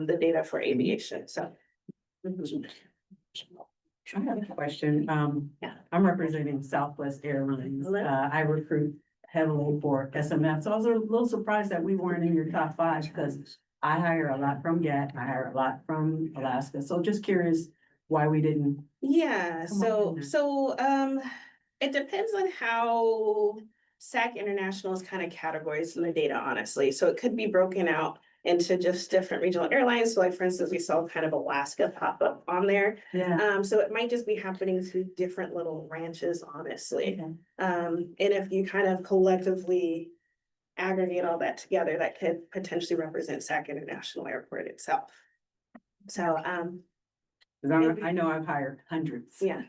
the data for aviation, so. I have a question. Yeah. I'm representing Southwest Airlines. Hello. I recruit heavily for SMF. So I was a little surprised that we weren't in your top five because I hire a lot from GAT, I hire a lot from Alaska. So just curious why we didn't. Yeah, Come on so, in there. it depends on how SAC International is kind of categorized in the data, honestly. So it could be broken out into just different regional airlines. So like, for instance, we saw kind of Alaska pop up on there. Yeah. So it might just be happening through different little ranches, honestly. Okay. And if you kind of collectively aggregate all that together, that could potentially represent SAC International Airport itself. So, 'Cause I know I've hired hundreds. yeah.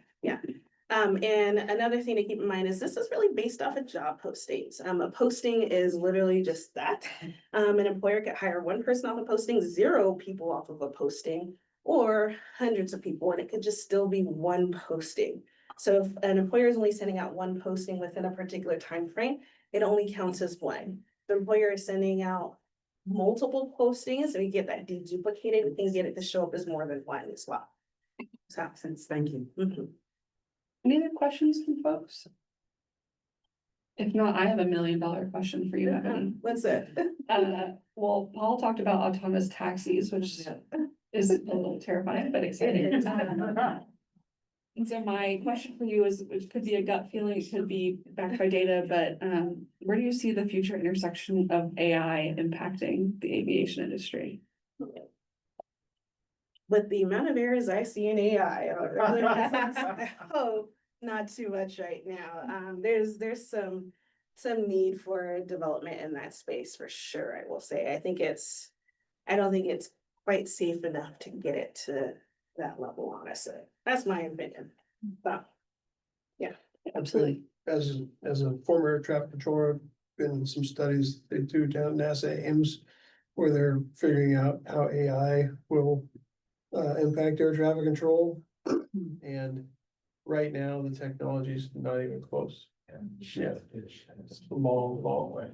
And another thing to keep in mind is this is really based off of job postings. A posting is literally just that. An employer could hire one person off a posting, 0 people off of a posting, or hundreds of people, and it could just still be one posting. So if an employer is only sending out one posting within a particular time frame, it only counts as one. The employer is sending out multiple postings, so we get that deduplicated, we can get it to show up as more than one as well. So, Thank you. mhm. Any other questions from folks? If not, I have $1 million question for you, Ebony. What's that? Well, Paul talked about autonomous taxis, which is a little terrifying, but exciting. And so my question for you is, which could be a gut feeling, it could be backed by data, but where do you see the future intersection of AI impacting the aviation industry? With the amount of errors I see in AI, I hope not too much right now. There's some need for development in that space for sure, I will say. I don't think it's quite safe enough to get it to that level, honestly. That's my opinion. But Absolutely. As a former air traffic controller, been in some studies they do down NASA Ames, where they're figuring out how AI will impact air traffic control. And right now, the technology is not even close. Yeah. It's a long way.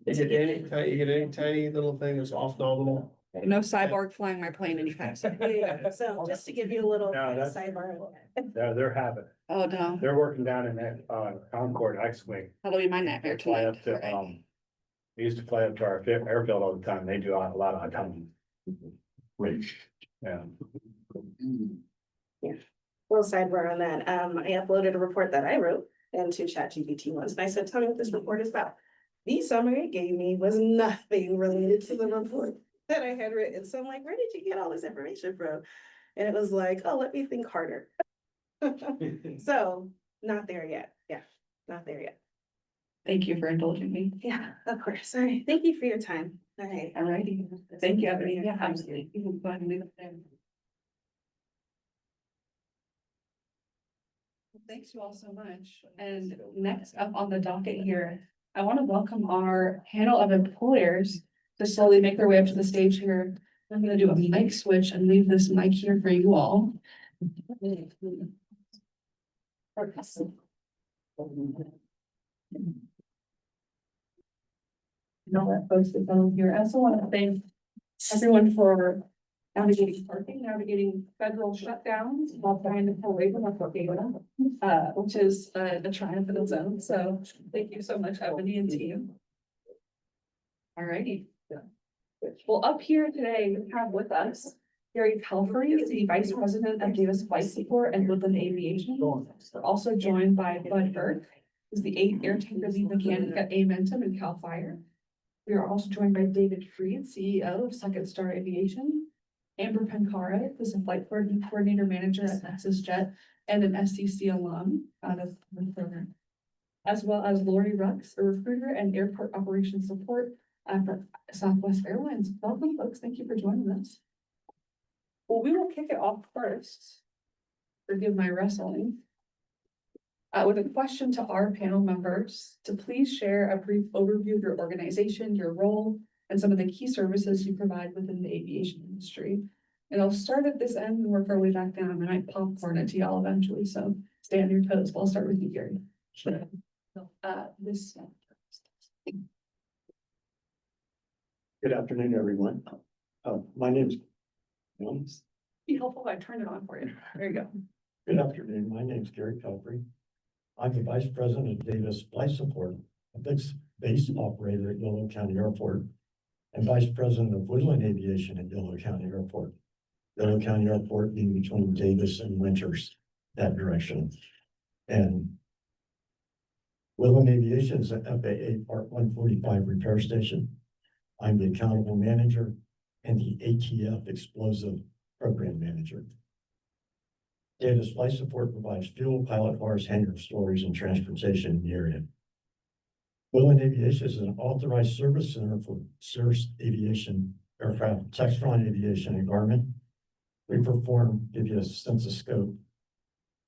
You get any tiny little thing that's off nominal. No cyborg flying my plane anytime soon. yeah, so just to give you a little No, that's- sidebar. They're having, Oh, no, they're working down in that, Concord X-Wing. that'll be my nightmare Fly tonight. up to, we used to fly up to our airfield all the time. They do a lot of autonomy. Rich, yeah. Little sidebar on that, I uploaded a report that I wrote into ChatGPT once, and I said, tell me what this report is about. The summary it gave me was nothing related to the report that I had written, so I'm like, where did you get all this information from? And it was like, oh, let me think harder. So, not there yet, not there yet. Thank you for indulging me. Yeah, of course, all right, thank you for your time, all right. Alrighty, thank you, Ebony. Yeah, absolutely. You can go ahead and leave it there. Thanks you all so much. And next up on the docket here, I want to welcome our panel of employers to slowly make their way up to the stage here. I'm gonna do a mic switch and leave this mic here for you all. Know that folks that come here. I also want to thank everyone for navigating parking, navigating federal shutdowns while trying to pull away from our volcano, which is a triumph in its own. So thank you so much, Ebony and team. Alrighty. Well, up here today, we have with us Gary Pelfrey, the Vice President of US Flight Support and Woodland Aviation. We're also joined by Bud Burke, who's the 8th Air Tanker Lead Mechanic at Amentum and CAL FIRE. We are also joined by David Freed, CEO of Star Aviation. Amber Pankara is a flight coordinator manager at Nexus Jet and an SCC alum out of the program. As well as Lori Rux, a recruiter and airport operations support for Southwest Airlines. Welcome, folks. Thank you for joining us. Well, we will kick it off first. Forgive my wrestling. With a question to our panel members to please share a brief overview of your organization, your role, and some of the key services you provide within the aviation industry. And I'll start at this end and work our way back down. I might popcorn it to y'all eventually, so stay on your toes. But I'll start with you, Gary. Sure. This. Good afternoon, everyone. My name's Be helpful if I turn it on for you. There you go. Good afternoon. My name's Gary Pelfrey. I'm the Vice President of Davis Flight Support a fixed base operator at Yolo County Airport, and vice president of Woodland Aviation at Yolo County Airport. Yolo County Airport being between Davis and Winters, that direction. And Woodland Aviation is an FAA Part 145 repair station. I'm the accountable manager and the ATF explosive program manager. Davis Flight Support provides fuel, pilot cars, hangar stories, and transportation in the area. Woodland Aviation is an authorized service center for Cirrus Aviation aircraft, Textron Aviation, and Garmin. We perform, give you a sense of scope.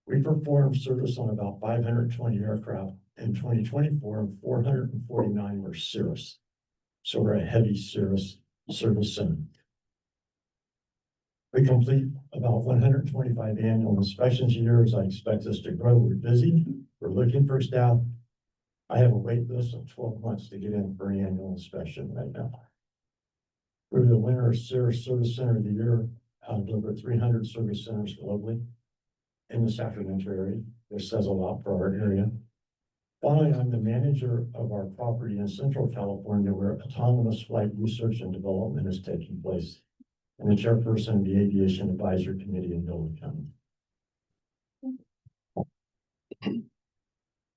We performed service on about 520 aircraft. In 2024, 449 were Cirrus. So we're a heavy Cirrus service center. We complete about 125 annual inspections a year. As I expect us to grow, we're busy. We're looking for staff. I have a wait list of 12 months to get in for an annual inspection right now. We're the winner of Cirrus Service Center of the Year out of over 300 service centers globally in the Sacramento area. This says a lot for our area. Finally, I'm the manager of our property in Central California where autonomous flight research and development is taking place, and the chairperson of the Aviation Advisory Committee in Yolo County.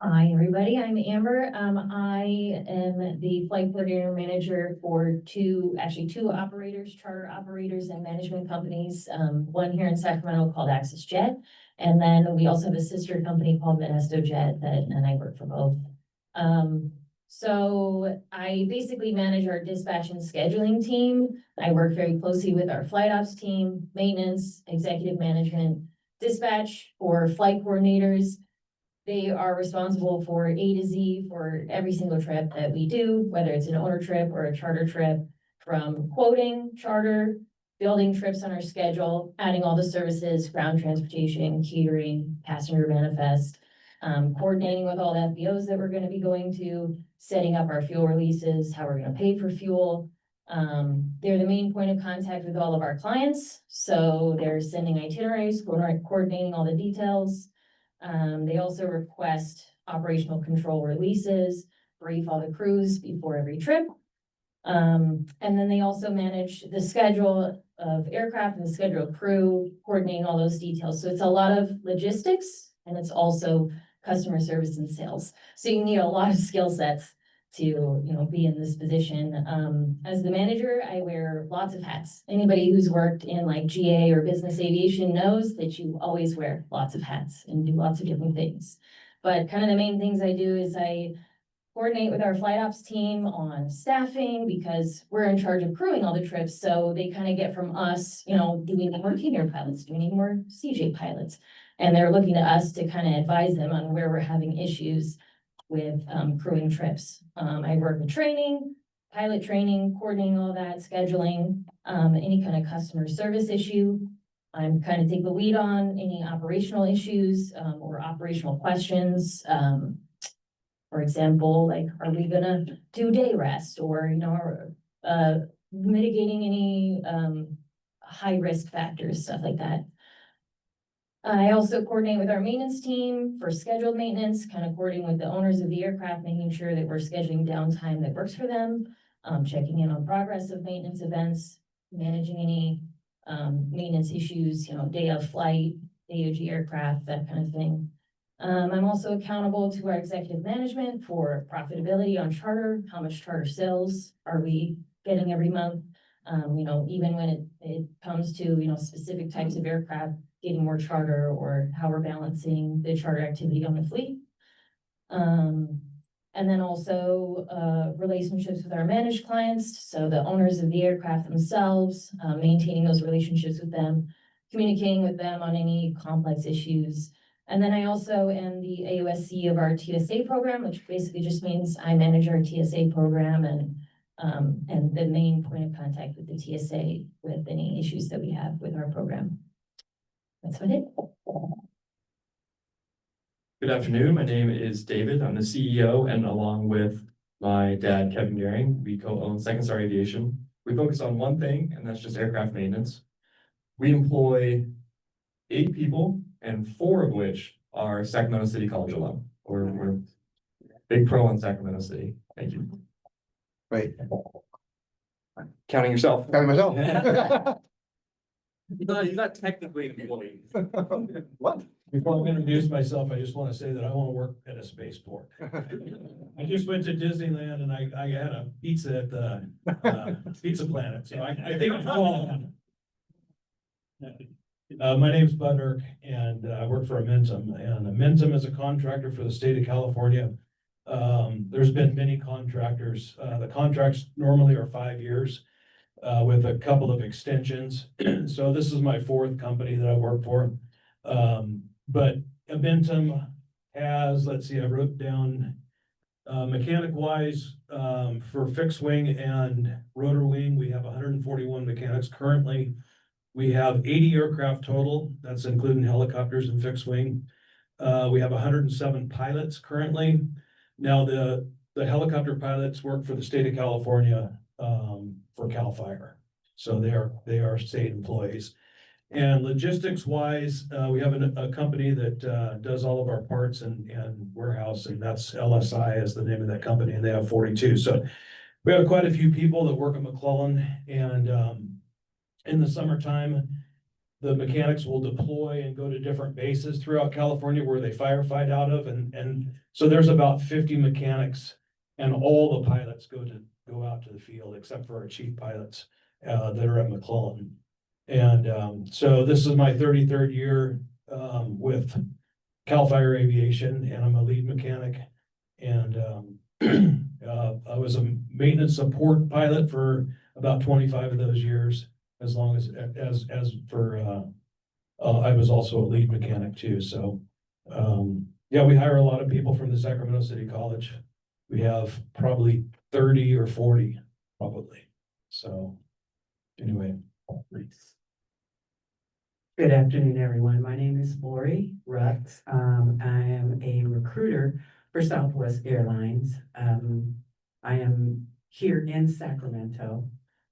Hi, everybody. I'm Amber. I am the flight coordinator manager for two operators, charter operators and management companies. One here in Sacramento called Access Jet. And then we also have a sister company called Modesto Jet and I work for both. So I basically manage our dispatch and scheduling team. I work very closely with our flight ops team, maintenance, executive management, dispatch or flight coordinators. They are responsible for A to Z for every single trip that we do, whether it's an owner trip or a charter trip, from quoting, charter, building trips on our schedule, adding all the services, ground transportation, catering, passenger manifest, coordinating with all the FBOs that we're going to be going to, setting up our fuel releases, how we're going to pay for fuel. They're the main point of contact with all of our clients. So they're sending itineraries, coordinating all the details. They also request operational control releases, brief all the crews before every trip. And then they also manage the schedule of aircraft and the schedule of crew, coordinating all those details. So it's a lot of logistics and it's also customer service and sales. So you need a lot of skill sets to, be in this position. As the manager, I wear lots of hats. Anybody who's worked in like GA or business aviation knows that you always wear lots of hats and do lots of different things. But kind of the main things I do is I coordinate with our flight ops team on staffing because we're in charge of crewing all the trips. So they kind of get from us, do we need more senior pilots? Do we need more CJ pilots? And they're looking to us to kind of advise them on where we're having issues with crewing trips. I work with training, pilot training, coordinating all that, scheduling, any kind of customer service issue. I'm kind of take the lead on any operational issues or operational questions. For example, like, are we gonna do day rest or, mitigating any high risk factors, stuff like that. I also coordinate with our maintenance team for scheduled maintenance, kind of coordinating with the owners of the aircraft, making sure that we're scheduling downtime that works for them, checking in on progress of maintenance events, managing any maintenance issues, day of flight, AOG aircraft, that kind of thing. I'm also accountable to our executive management for profitability on charter, how much charter sales are we getting every month? Even when it comes to, specific types of aircraft, getting more charter or how we're balancing the charter activity on the fleet. And then also relationships with our managed clients. So the owners of the aircraft themselves, maintaining those relationships with them, communicating with them on any complex issues. And then I also am the AOSC of our TSA program, which basically just means I manage our TSA program and the main point of contact with the TSA with any issues that we have with our program. That's what it is. Good afternoon. My name is David. I'm the CEO, and along with my dad, Kevin Gehring, we co-own Second Star Aviation. We focus on one thing, and that's just aircraft maintenance. We employ 8 people, and 4 of which are Sacramento City College alum. big pro in Sacramento City. Thank you. Right, Counting yourself. got myself. No, you're not technically an employee. What? Before I introduce myself, I just want to say that I want to work at a spaceport. I just went to Disneyland and I had a pizza at the Pizza Planet, so I think I'm qualified. My name's Bud Irk and I work for Amentum, and Amentum is a contractor for the state of California. There's been many contractors. The contracts normally are 5 years with a couple of extensions. So this is my fourth company that I work for. But Amentum has, let's see, I wrote down mechanic wise, for fixed wing and rotor wing, we have 141 mechanics currently. We have 80 aircraft total, that's including helicopters and fixed wing. We have 107 pilots currently. Now, the helicopter pilots work for the state of California, for CAL FIRE. So they are state employees. And logistics wise, we have a company that does all of our parts and warehouse, and that's LSI is the name of that company, and they have 42. So we have quite a few people that work at McClellan, and in the summertime, the mechanics will deploy and go to different bases throughout California where they firefight out of, and so there's about 50 mechanics, and all the pilots go out to the field except for our chief pilots that are at McClellan. And so this is my 33rd year with CAL FIRE Aviation, and I'm a lead mechanic. And I was a maintenance support pilot for about 25 of those years, as long as for I was also a lead mechanic too. So yeah, we hire a lot of people from the Sacramento City College. We have probably 30 or 40 probably. So anyway. Good afternoon, everyone. My name is Lori Rutz. I am a recruiter for Southwest Airlines. I am here in Sacramento.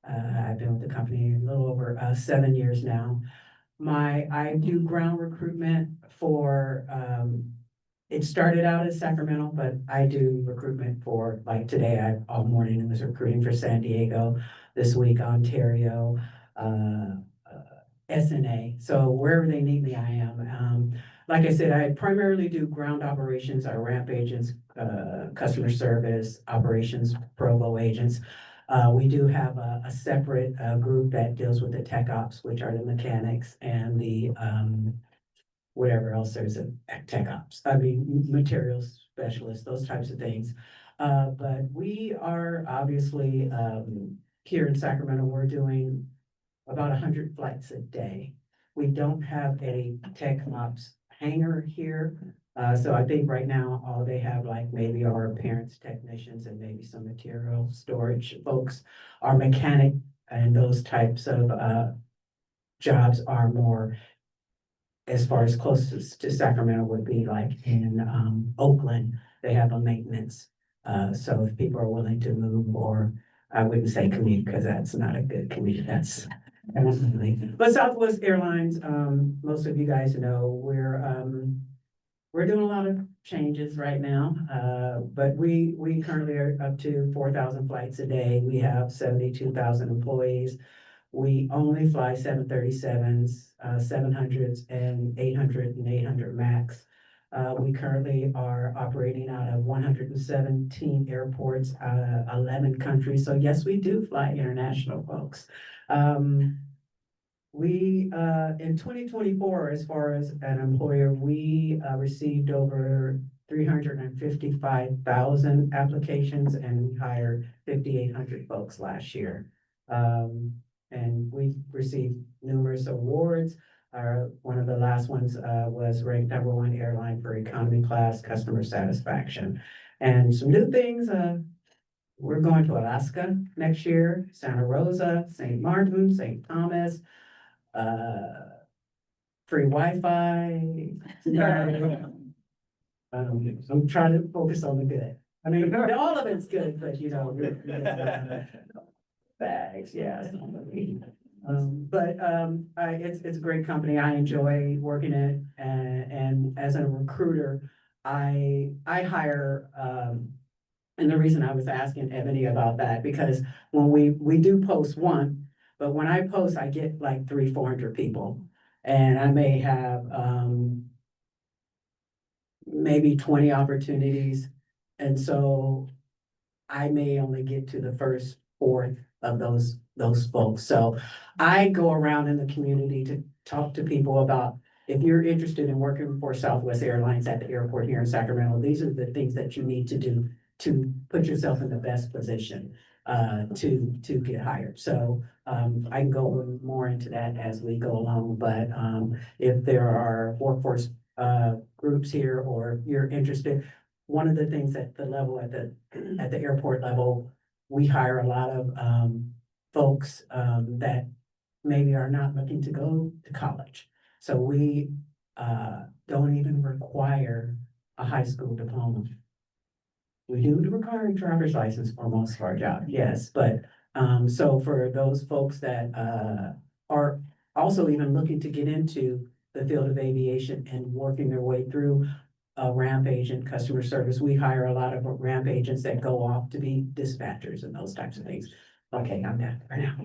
I've been with the company a little over 7 years now. I do ground recruitment for, it started out as Sacramento, but I do recruitment for, like today, all morning I was recruiting for San Diego, this week Ontario, SNA. So wherever they need me, I am. Like I said, I primarily do ground operations, our ramp agents, customer service, operations, provo agents. We do have a separate group that deals with the tech ops, which are the mechanics and the whatever else there's a tech ops. I mean, materials specialists, those types of things. But we are obviously here in Sacramento, we're doing about 100 flights a day. We don't have a tech ops hangar here. So I think right now, all they have like maybe our appearance technicians and maybe some material storage folks. Our mechanic and those types of jobs are more, as far as closest to Sacramento would be like in Oakland, they have a maintenance. So if people are willing to move, or I wouldn't say commute because that's not a good commute, that's but Southwest Airlines, most of you guys know, we're doing a lot of changes right now, but we currently are up to 4,000 flights a day. We have 72,000 employees. We only fly 737s, 700s, and 800 Max. We currently are operating out of 117 airports, 11 countries. So yes, we do fly international, folks. We, in 2024, as far as an employer, we received over 355,000 applications, and we hired 5,800 folks last year. And we received numerous awards. One of the last ones was ranked #1 airline for economy class customer satisfaction. And some new things, we're going to Alaska next year, Santa Rosa, St. Martin, St. Thomas, free Wi-Fi. I'm trying to focus on the good. I mean, all of it's good, but you know, bags, yeah. It's a great company. I enjoy working in it, and as a recruiter, I hire, and the reason I was asking Ebony about that, because when we do post one, but when I post, I get like 300-400 people. And I may have, maybe 20 opportunities. And so I may only get to the first fourth of those folks. So I go around in the community to talk to people about, if you're interested in working for Southwest Airlines at the airport here in Sacramento, these are the things that you need to do to put yourself in the best position to get hired. So I can go more into that as we go along, but if there are workforce groups here, or you're interested, one of the things at the level, at the airport level, we hire a lot of folks that maybe are not looking to go to college. So we don't even require a high school diploma. We do require a driver's license for most of our jobs, yes, but so for those folks that are also even looking to get into the field of aviation and working their way through a ramp agent, customer service, we hire a lot of ramp agents that go off to be dispatchers and those types of things. Okay, I'm done for now.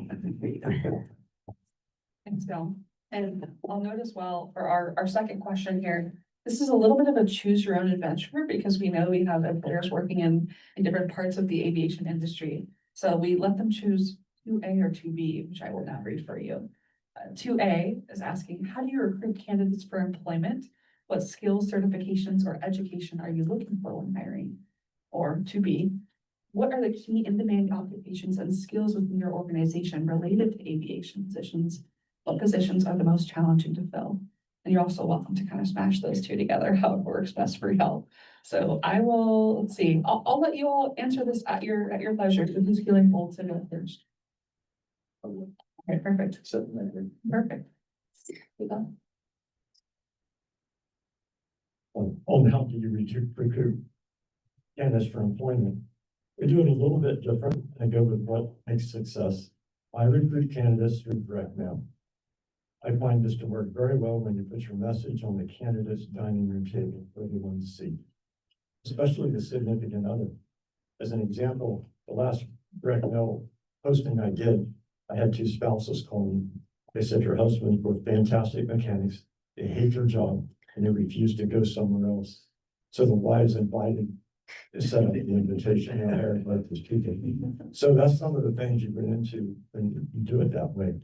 Thanks, Bill. And I'll note as well for our second question here, this is a little bit of a choose your own adventure because we know we have employers working in different parts of the aviation industry. So we let them choose 2A or 2B, which I will now read for you. 2A is asking, how do you recruit candidates for employment? What skills, certifications, or education are you looking for when hiring? Or 2B, what are the key in-demand occupations and skills within your organization related to aviation positions? What positions are the most challenging to fill? And you're also welcome to kind of smash those two together, however works best for y'all. So I will, let's see, I'll let you all answer this at your pleasure. So who's feeling bold to go first? Okay, perfect. Perfect. On how do you recruit candidates for employment? We do it a little bit different and go with what makes success. I recruit candidates through direct mail. I find this to work very well when you put your message on the candidate's dining room table for everyone to see, especially the significant other. As an example, the last direct mail posting I did, I had 2 spouses call me. They said your husbands were fantastic mechanics. They hate their job and they refuse to go somewhere else. So the wives invited to set up the invitation out there and let these people. So that's some of the things you run into when you do it that way.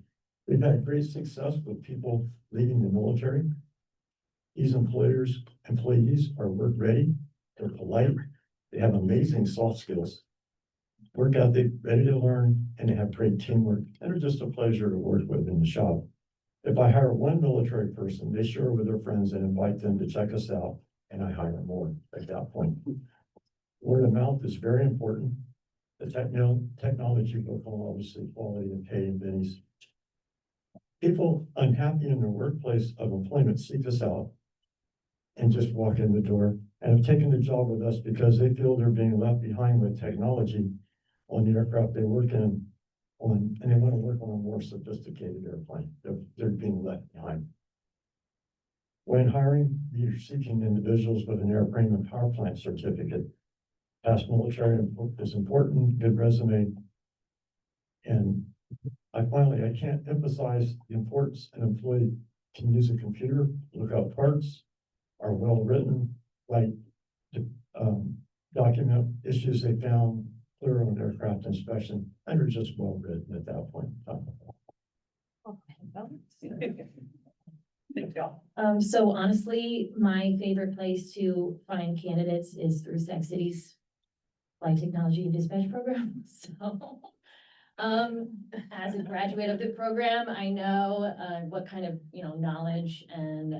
We've had great success with people leaving the military. These employees are work ready, they're polite, they have amazing soft skills, work ethic, ready to learn, and they have great teamwork, and they're just a pleasure to work with in the shop. If I hire one military person, they share with their friends and invite them to check us out, and I hire more at that point. Word of mouth is very important. The technology will call obviously quality and pay and bennies. People unhappy in their workplace of employment seek us out and just walk in the door and have taken the job with us because they feel they're being left behind with technology on the aircraft they work in and they want to work on a more sophisticated airplane. They're being left behind. When hiring, you're seeking individuals with an airframe and power plant certificate. Past military is important, good resume. And I can't emphasize the importance an employee can use a computer, look up parts, are well written, document issues they found, clear on aircraft inspection, and are just well written at that point. So honestly, my favorite place to find candidates is through Sac City's Flight Technology and Dispatch program. So, as a graduate of the program, I know, what kind of, knowledge and,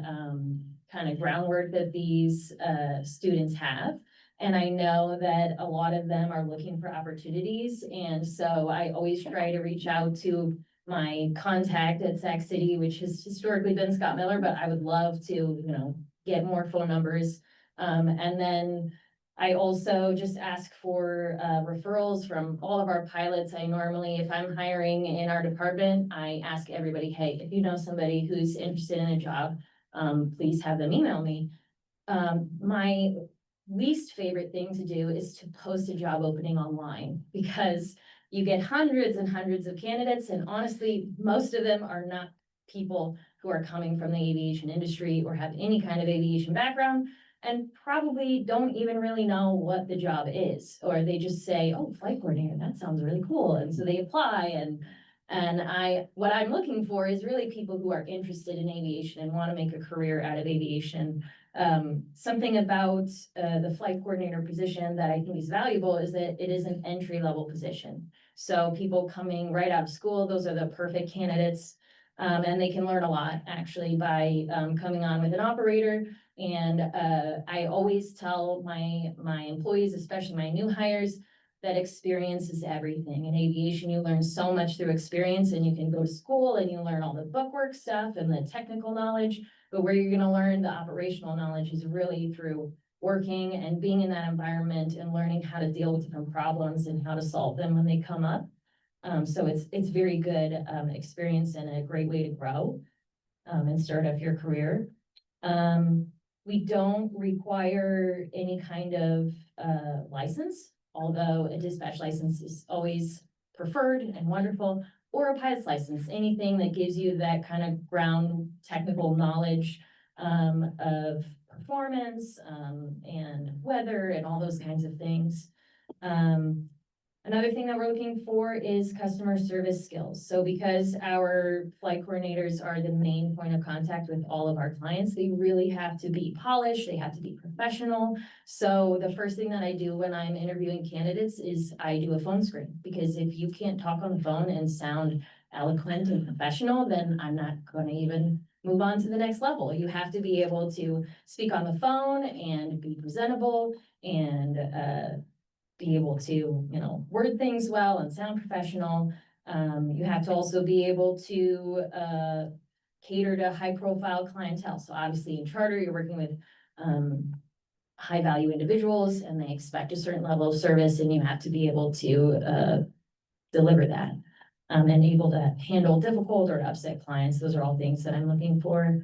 kind of groundwork that these, students have. And I know that a lot of them are looking for opportunities. And so I always try to reach out to my contact at Sac City, which has historically been Scott Miller, but I would love to, get more phone numbers. And then I also just ask for referrals from all of our pilots. I normally, if I'm hiring in our department, I ask everybody, hey, if you know somebody who's interested in a job, please have them email me. My least favorite thing to do is to post a job opening online because you get hundreds and hundreds of candidates, and honestly, most of them are not people who are coming from the aviation industry or have any kind of aviation background and probably don't even really know what the job is, or they just say, oh, flight coordinator, that sounds really cool, and so they apply. And what I'm looking for is really people who are interested in aviation and want to make a career out of aviation. Something about the flight coordinator position that I think is valuable is that it is an entry-level position. So people coming right out of school, those are the perfect candidates. And they can learn a lot actually by coming on with an operator. And I always tell my employees, especially my new hires, that experience is everything. In aviation, you learn so much through experience, and you can go to school and you learn all the bookwork stuff and the technical knowledge, but where you're gonna learn the operational knowledge is really through working and being in that environment and learning how to deal with different problems and how to solve them when they come up. So it's very good experience and a great way to grow and start off your career. We don't require any kind of license, although a dispatch license is always preferred and wonderful, or a pilot's license, anything that gives you that kind of ground technical knowledge of performance and weather and all those kinds of things. Another thing that we're looking for is customer service skills. So because our flight coordinators are the main point of contact with all of our clients, they really have to be polished, they have to be professional. So the first thing that I do when I'm interviewing candidates is I do a phone screen, because if you can't talk on the phone and sound eloquent and professional, then I'm not going to even move on to the next level. You have to be able to speak on the phone and be presentable and be able to, you know, word things well and sound professional. You have to also be able to cater to high profile clientele. So obviously in charter, you're working with high value individuals and they expect a certain level of service, and you have to be able to deliver that and able to handle difficult or upset clients. Those are all things that I'm looking for.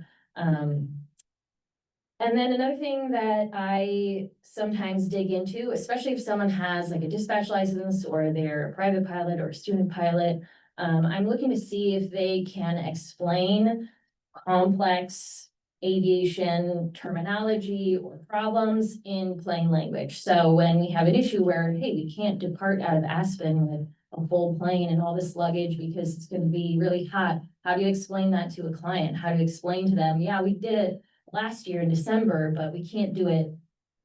And then another thing that I sometimes dig into, especially if someone has like a dispatch license or they're a private pilot or a student pilot, I'm looking to see if they can explain complex aviation terminology or problems in plain language. So when we have an issue where, hey, we can't depart out of Aspen with a full plane and all this luggage because it's going to be really hot, how do you explain that to a client? How do you explain to them, yeah, we did it last year in December, but we can't do it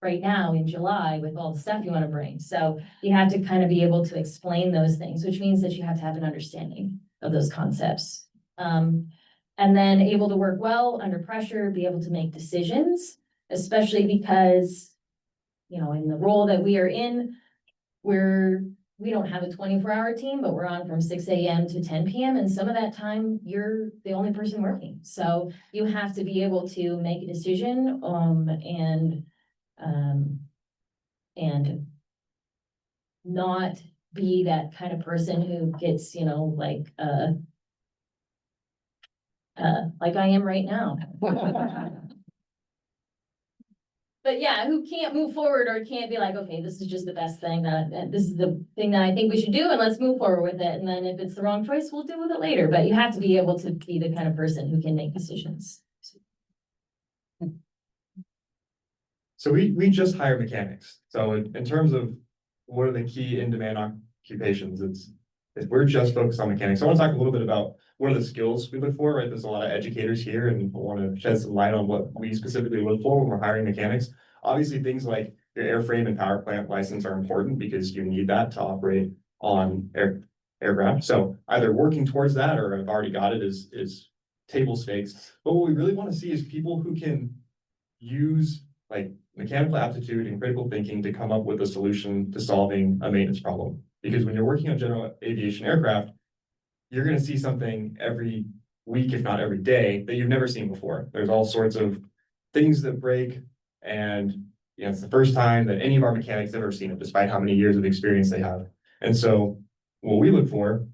right now in July with all the stuff you want to bring. So you have to kind of be able to explain those things, which means that you have to have an understanding of those concepts. And then able to work well under pressure, be able to make decisions, especially because, you know, in the role that we are in, we don't have a 24-hour team, but we're on from 6 a.m. to 10 p.m. And some of that time you're the only person working. So you have to be able to make a decision and not be that kind of person who gets, you know, like I am right now. But yeah, who can't move forward or can't be like, okay, this is just the best thing that this is the thing that I think we should do and let's move forward with it. And then if it's the wrong choice, we'll deal with it later. But you have to be able to be the kind of person who can make decisions. So we just hire mechanics. So in terms of what are the key in-demand occupations, it's we're just focused on mechanics. So I want to talk a little bit about what are the skills we look for, right? There's a lot of educators here and I want to shed some light on what we specifically look for when we're hiring mechanics. Obviously, things like your airframe and power plant license are important because you need that to operate on aircraft. So either working towards that or I've already got it is table stakes. But what we really want to see is people who can use like mechanical aptitude and critical thinking to come up with a solution to solving a maintenance problem. Because when you're working on general aviation aircraft, you're going to see something every week, if not every day, that you've never seen before. There's all sorts of things that break, and you know, it's the first time that any of our mechanics have ever seen it, despite how many years of experience they have. And so what we look for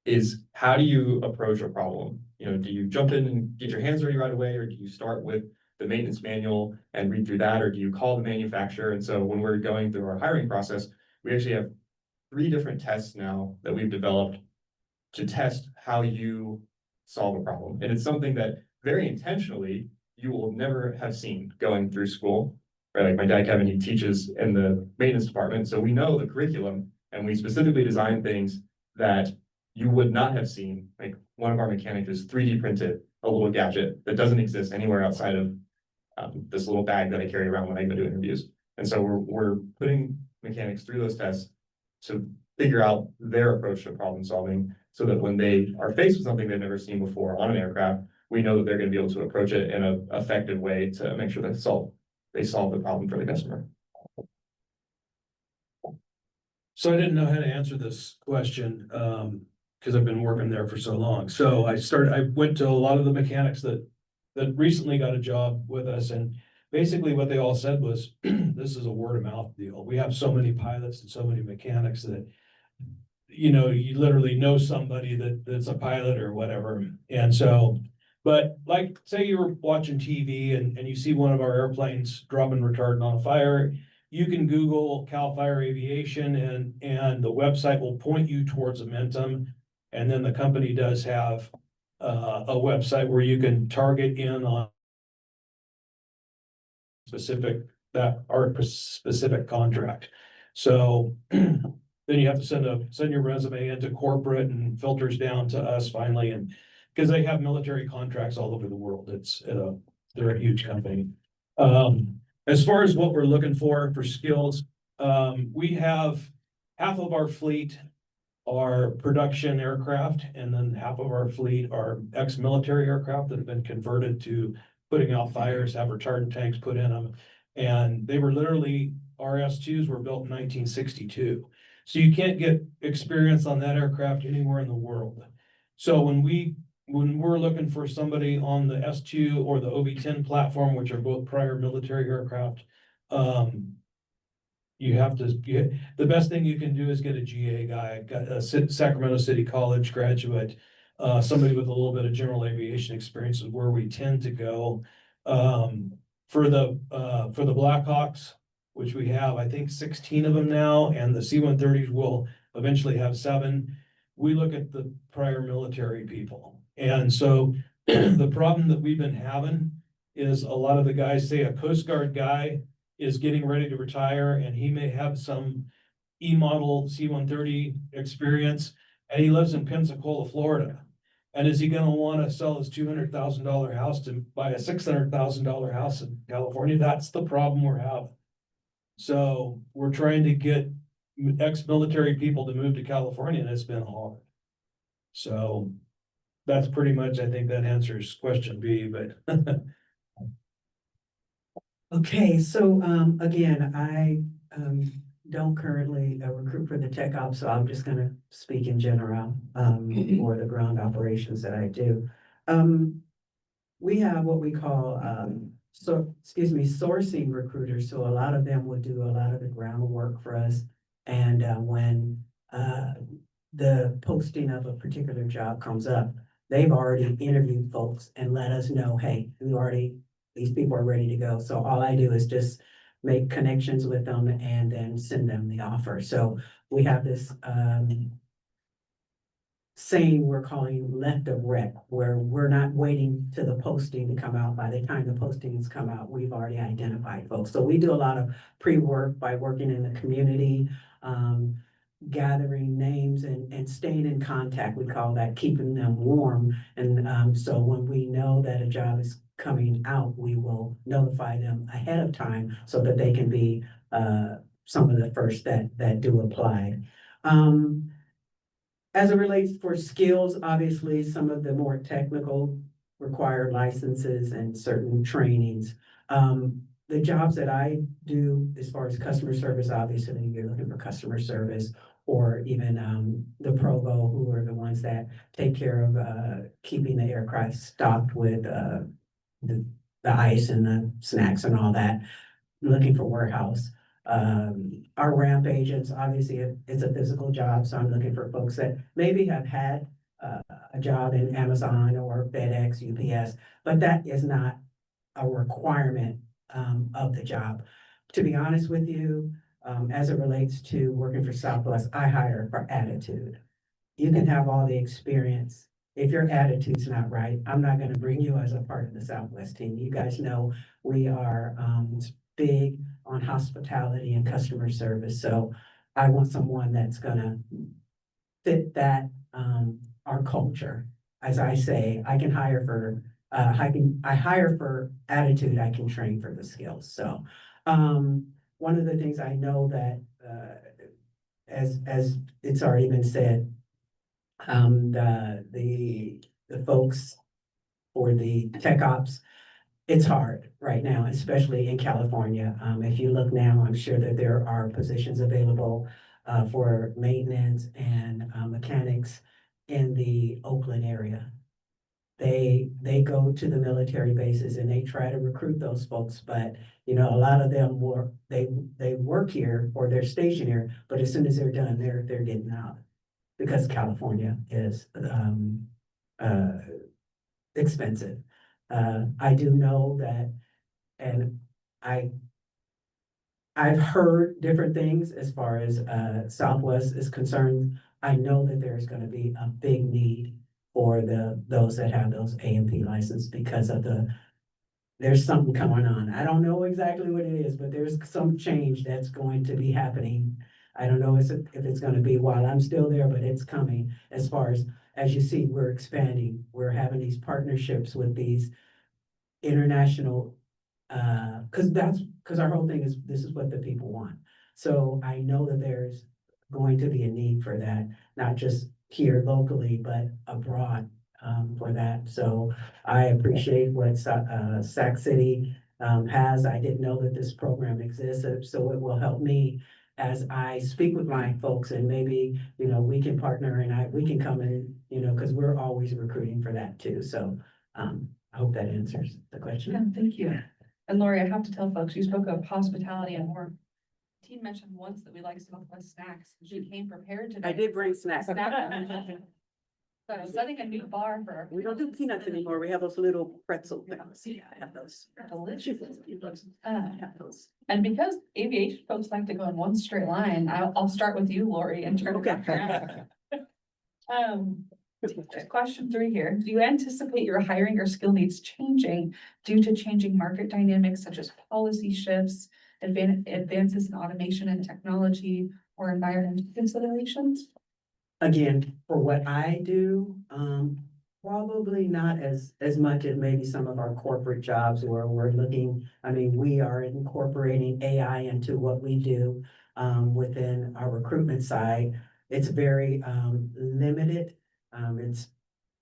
is how do you approach a problem? You know, do you jump in and get your hands dirty right away, or do you start with the maintenance manual and read through that, or do you call the manufacturer? And so when we're going through our hiring process, we actually have 3 different tests now that we've developed to test how you solve a problem. And it's something that very intentionally you will never have seen going through school. Right, like my dad, Kevin, he teaches in the maintenance department, so we know the curriculum, and we specifically design things that you would not have seen. Like one of our mechanics is 3D printed a little gadget that doesn't exist anywhere outside of this little bag that I carry around when I go to interviews. And so we're putting mechanics through those tests to figure out their approach to problem solving, so that when they are faced with something they've never seen before on an aircraft, we know that they're going to be able to approach it in an effective way to make sure that they solve the problem for the customer. So I didn't know how to answer this question, because I've been working there for so long. So I went to a lot of the mechanics that recently got a job with us, and basically what they all said was, this is a word of mouth deal. We have so many pilots and so many mechanics that, you know, you literally know somebody that's a pilot or whatever. And so, but like, say you were watching TV and you see one of our airplanes dropping retardant on a fire, you can Google Cal Fire Aviation and the website will point you towards Amentum. And then the company does have a website where you can target in on specific contract. So then you have to send your resume into corporate and filters down to us finally, and because they have military contracts all over the world. They're a huge company. As far as what we're looking for skills, we have half of our fleet are production aircraft, and then half of our fleet are ex-military aircraft that have been converted to putting out fires, have retardant tanks put in them. And they were literally, our S2s were built in 1962. So you can't get experience on that aircraft anywhere in the world. So when we're looking for somebody on the S2 or the OV-10 platform, which are both prior military aircraft, the best thing you can do is get a GA guy, a Sacramento City College graduate, somebody with a little bit of general aviation experience is where we tend to go. For the Blackhawks, which we have, I think 16 of them now, and the C-130s will eventually have 7. We look at the prior military people. And so the problem that we've been having is a lot of the guys, say a Coast Guard guy is getting ready to retire and he may have some E-model C-130 experience and he lives in Pensacola, Florida. And is he gonna wanna sell his $200,000 house to buy a $600,000 house in California? That's the problem we're having. So we're trying to get ex-military people to move to California, and it's been hard. So that's pretty much, I think that answers question B, but Okay, so again, I don't currently recruit for the tech ops, so I'm just gonna speak in general for the ground operations that I do. We have what we call sourcing recruiters. So a lot of them would do a lot of the groundwork for us. And when the posting of a particular job comes up, they've already interviewed folks and let us know, hey, these people are ready to go. So all I do is just make connections with them and then send them the offer. So we have this saying we're calling left of rec, where we're not waiting to the posting to come out. By the time the postings come out, we've already identified folks. So we do a lot of pre-work by working in the community, gathering names and staying in contact. We call that keeping them warm. And so when we know that a job is coming out, we will notify them ahead of time so that they can be some of the first that do apply. As it relates for skills, obviously, some of the more technical required licenses and certain trainings. The jobs that I do as far as customer service, obviously, you're looking for customer service, or even the provo, who are the ones that take care of keeping the aircraft stocked with the ice and the snacks and all that, looking for warehouse. Our ramp agents, obviously, it's a physical job, so I'm looking for folks that maybe have had a job in Amazon or FedEx, UPS, but that is not a requirement, of the job. To be honest with you, as it relates to working for Southwest, I hire for attitude. You can have all the experience. If your attitude's not right, I'm not gonna bring you as a part of the Southwest team. You guys know we are, big on hospitality and customer service, so I want someone that's gonna fit that, our culture. As I say, I can hire for, I hire for attitude, I can train for the skills, so. One of the things I know that, as it's already been said, the folks for the tech ops, it's hard right now, especially in California. If you look now, I'm sure that there are positions available for maintenance and mechanics in the Oakland area. They go to the military bases and they try to recruit those folks, but you know, a lot of them they work here or they're stationed here, but as soon as they're done, they're getting out because California is expensive. I do know that, and I've heard different things as far as Southwest is concerned. I know that there's gonna be a big need for those that have those A&P license because of there's something going on. I don't know exactly what it is, but there's some change that's going to be happening. I don't know if it's gonna be while I'm still there, but it's coming. As you see, we're expanding. We're having these partnerships with these international, because our whole thing is, this is what the people want. So I know that there's going to be a need for that, not just here locally, but abroad, for that. So I appreciate what Sac City, has. I didn't know that this program existed, so it will help me as I speak with my folks and maybe, you know, we can partner and we can come in, you know, because we're always recruiting for that too. So, I hope that answers the question. Yeah, thank you. And Lori, I have to tell folks, you spoke of hospitality and more. Team mentioned once that we like Southwest snacks. She came prepared today. I did bring snacks. So setting a new bar for. We don't do peanuts anymore. We have those little pretzel things. Yeah, I have those. Delicious. I have those. And because aviation folks like to go in one straight line, I'll start with you, Lori, and turn it back around. Question 3 here. Do you anticipate your hiring or skill needs changing due to changing market dynamics such as policy shifts, advances in automation and technology, or environmental considerations? Again, for what I do, probably not as much as maybe some of our corporate jobs where we're looking, I mean, we are incorporating AI into what we do, within our recruitment side. It's very, limited. It's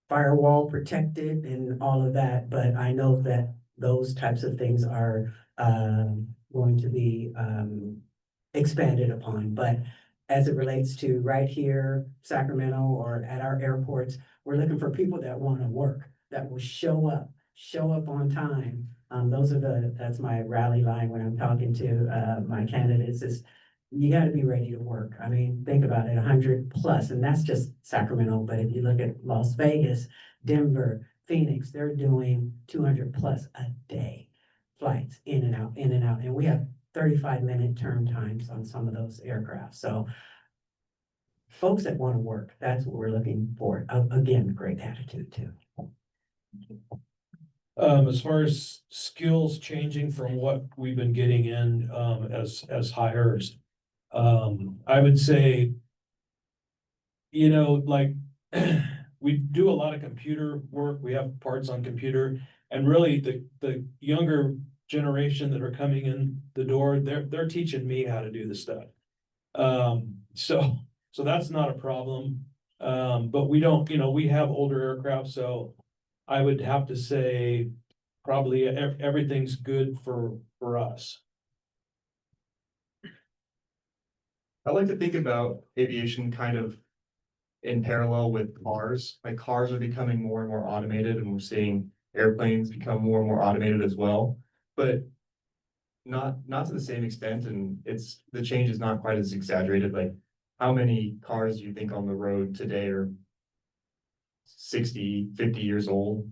firewall protected and all of that, but I know that those types of things are, going to be, expanded upon, but as it relates to right here, Sacramento, or at our airports, we're looking for people that want to work, that will show up on time. That's my rally line when I'm talking to, my candidates is, you gotta be ready to work. I mean, think about it, 100+, and that's just Sacramento, but if you look at Las Vegas, Denver, Phoenix, they're doing 200+ a day flights in and out, and we have 35-minute turn times on some of those aircraft. So folks that want to work, that's what we're looking for. Again, great attitude too. As far as skills changing from what we've been getting in, as hires, I would say, you know, like, we do a lot of computer work. We have parts on computer, and really the younger generation that are coming in the door, they're teaching me how to do the stuff. So that's not a problem. But we don't, you know, we have older aircraft, so I would have to say probably everything's good for us. I like to think about aviation kind of in parallel with cars. Like cars are becoming more and more automated, and we're seeing airplanes become more and more automated as well. But not to the same extent, and the change is not quite as exaggerated. Like, how many cars do you think on the road today are 60, 50 years old?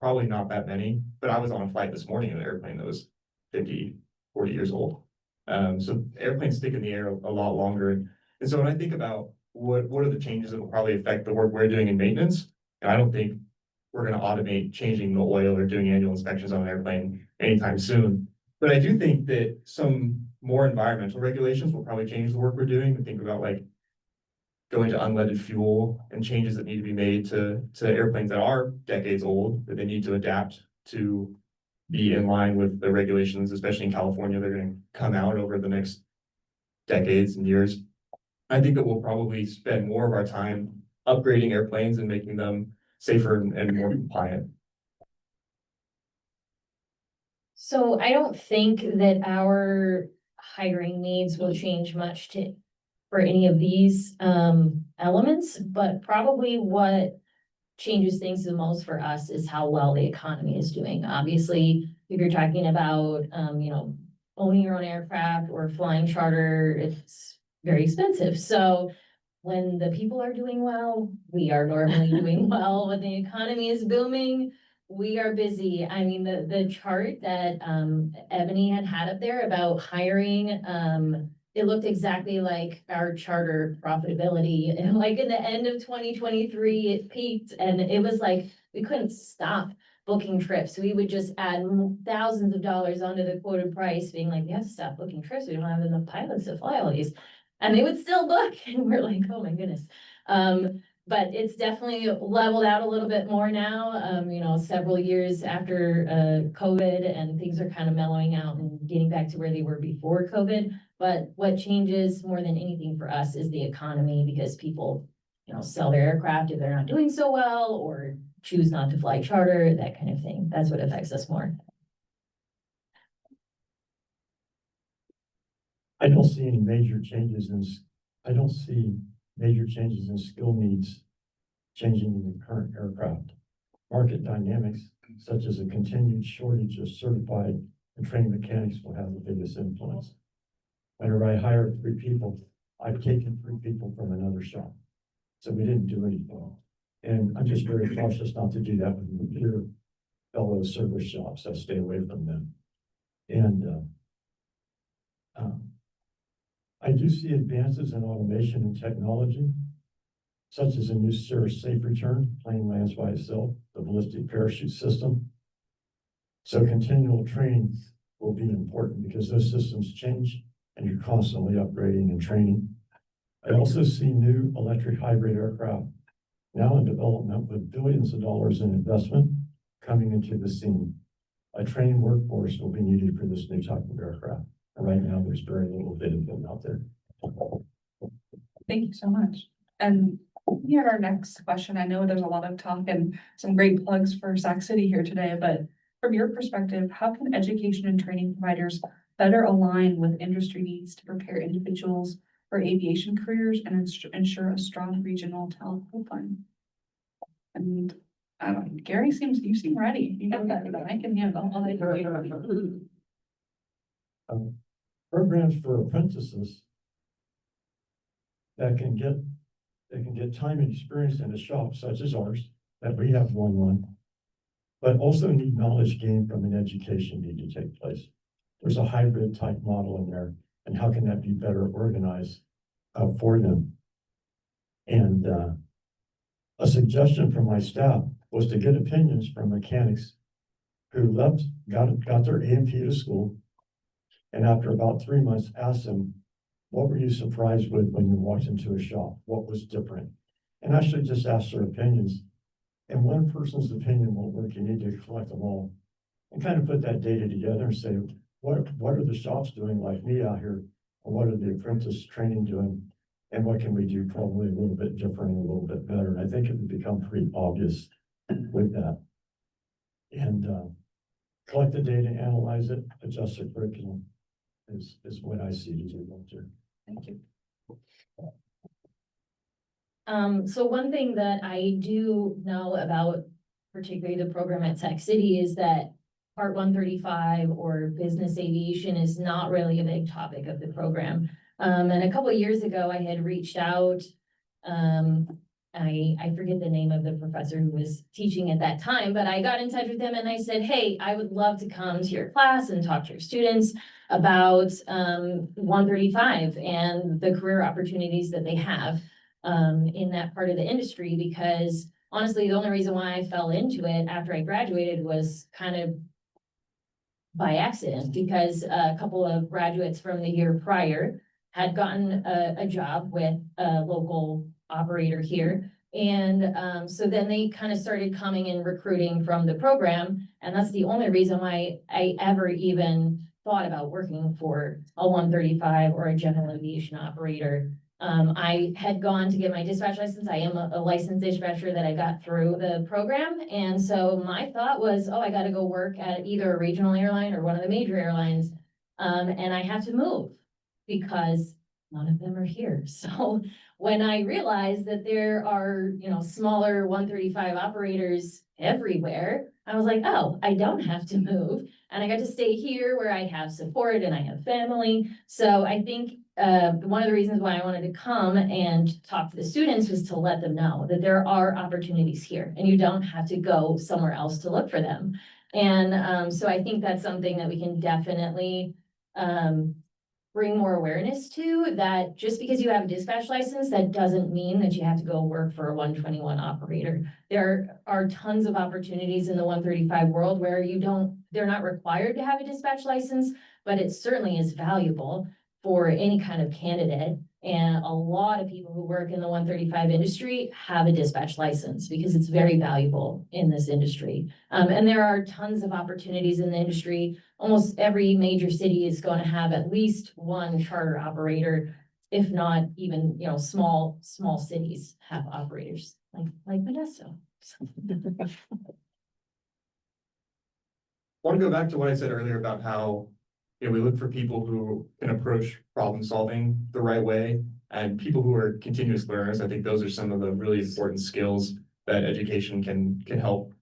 probably not that many, but I was on a flight this morning in an airplane that was 50, 40 years old. So airplanes stick in the air a lot longer. And so when I think about what are the changes that will probably affect the work we're doing in maintenance, and I don't think we're gonna automate changing the oil or doing annual inspections on an airplane anytime soon. But I do think that some more environmental regulations will probably change the work we're doing, and think about like going to unleaded fuel and changes that need to be made to airplanes that are decades old, that they need to adapt to be in line with the regulations, especially in California, they're gonna come out over the next decades and years. I think that we'll probably spend more of our time upgrading airplanes and making them safer and more compliant. So I don't think that our hiring needs will change much for any of these elements, but probably what changes things the most for us is how well the economy is doing. Obviously, if you're talking about owning your own aircraft or flying charter, it's very expensive. So when the people are doing well, we are normally doing well. When the economy is booming, we are busy. I mean, the chart that Ebony had up there about hiring, it looked exactly like our charter profitability. And like in the end of 2023, it peaked and it was like we couldn't stop booking trips. We would just add thousands of dollars onto the quoted price, being like, we have to stop booking trips. We don't have enough pilots to fly all these. And they would still book, and we're like, oh my goodness. But it's definitely leveled out a little bit more now, several years after COVID, and things are kind of mellowing out and getting back to where they were before COVID. But what changes more than anything for us is the economy, because people, sell their aircraft if they're not doing so well, or choose not to fly charter, that kind of thing. That's what affects us more. I don't see any major changes I don't see major changes in skill needs changing in the current aircraft. Market dynamics, such as a continued shortage of certified and trained mechanics, will have the biggest influence. Whenever I hire 3 people, I've taken 3 people from another shop. So we didn't do anything. And I'm just very cautious not to do that with your fellow service shops. I stay away from them. And I do see advances in automation and technology, such as a new Cirrus Safe Return, plane lands by itself, the ballistic parachute system. So continual training will be important because those systems change and you're constantly upgrading and training. I also see new electric hybrid aircraft now in development with billions of dollars in investment coming into the scene. A trained workforce will be needed for this new type of aircraft. And right now, there's very little bit of them out there. Thank you so much. And here our next question. I know there's a lot of talk and some great plugs for Sac City here today, but from your perspective, how can education and training providers better align with industry needs to prepare individuals for aviation careers and ensure a strong regional talent pipeline? And I don't know, Gary you seem ready. You know that I can handle all that. Programs for apprentices that can get time and experience in a shop such as ours, that we have one, but also need knowledge gained from an education need to take place. There's a hybrid type model in there, and how can that be better organized for them? And a suggestion from my staff was to get opinions from mechanics who got their A&P to school, and after about 3 months, asked them, what were you surprised with when you walked into a shop? What was different? And actually just asked their opinions. And one person's opinion won't work. You need to collect them all and kind of put that data together and say, what are the shops doing like me out here? Or what are the apprentice training doing? And what can we do probably a little bit different, a little bit better? And I think it would become pretty obvious with that. And collect the data, analyze it, adjust the curriculum is what I see to do, Walter. Thank you. So one thing that I do know about particularly the program at Tech City is that Part 135 or business aviation is not really a big topic of the program. And a couple of years ago, I had reached out I forget the name of the professor who was teaching at that time, but I got in touch with him and I said, hey, I would love to come to your class and talk to your students about 135 and the career opportunities that they have in that part of the industry, because honestly, the only reason why I fell into it after I graduated was kind of by accident, because a couple of graduates from the year prior had gotten a job with a local operator here. And so then they kind of started coming and recruiting from the program. And that's the only reason why I ever even thought about working for a 135 or a general aviation operator. I had gone to get my dispatch license. I am a licensed dispatcher that I got through the program. And so my thought was, oh, I got to go work at either a regional airline or one of the major airlines. And I have to move because none of them are here. So when I realized that there are, smaller 135 operators everywhere, I was like, oh, I don't have to move. And I got to stay here where I have support and I have family. So I think one of the reasons why I wanted to come and talk to the students was to let them know that there are opportunities here and you don't have to go somewhere else to look for them. And so I think that's something that we can definitely bring more awareness to, that just because you have a dispatch license, that doesn't mean that you have to go work for a 121 operator. There are tons of opportunities in the 135 world where they're not required to have a dispatch license, but it certainly is valuable for any kind of candidate. And a lot of people who work in the 135 industry have a dispatch license because it's very valuable in this industry. And there are tons of opportunities in the industry. Almost every major city is going to have at least one charter operator, if not even, small cities have operators like Modesto. Want to go back to what I said earlier about how, we look for people who can approach problem solving the right way and people who are continuous learners. I think those are some of the really important skills that education can help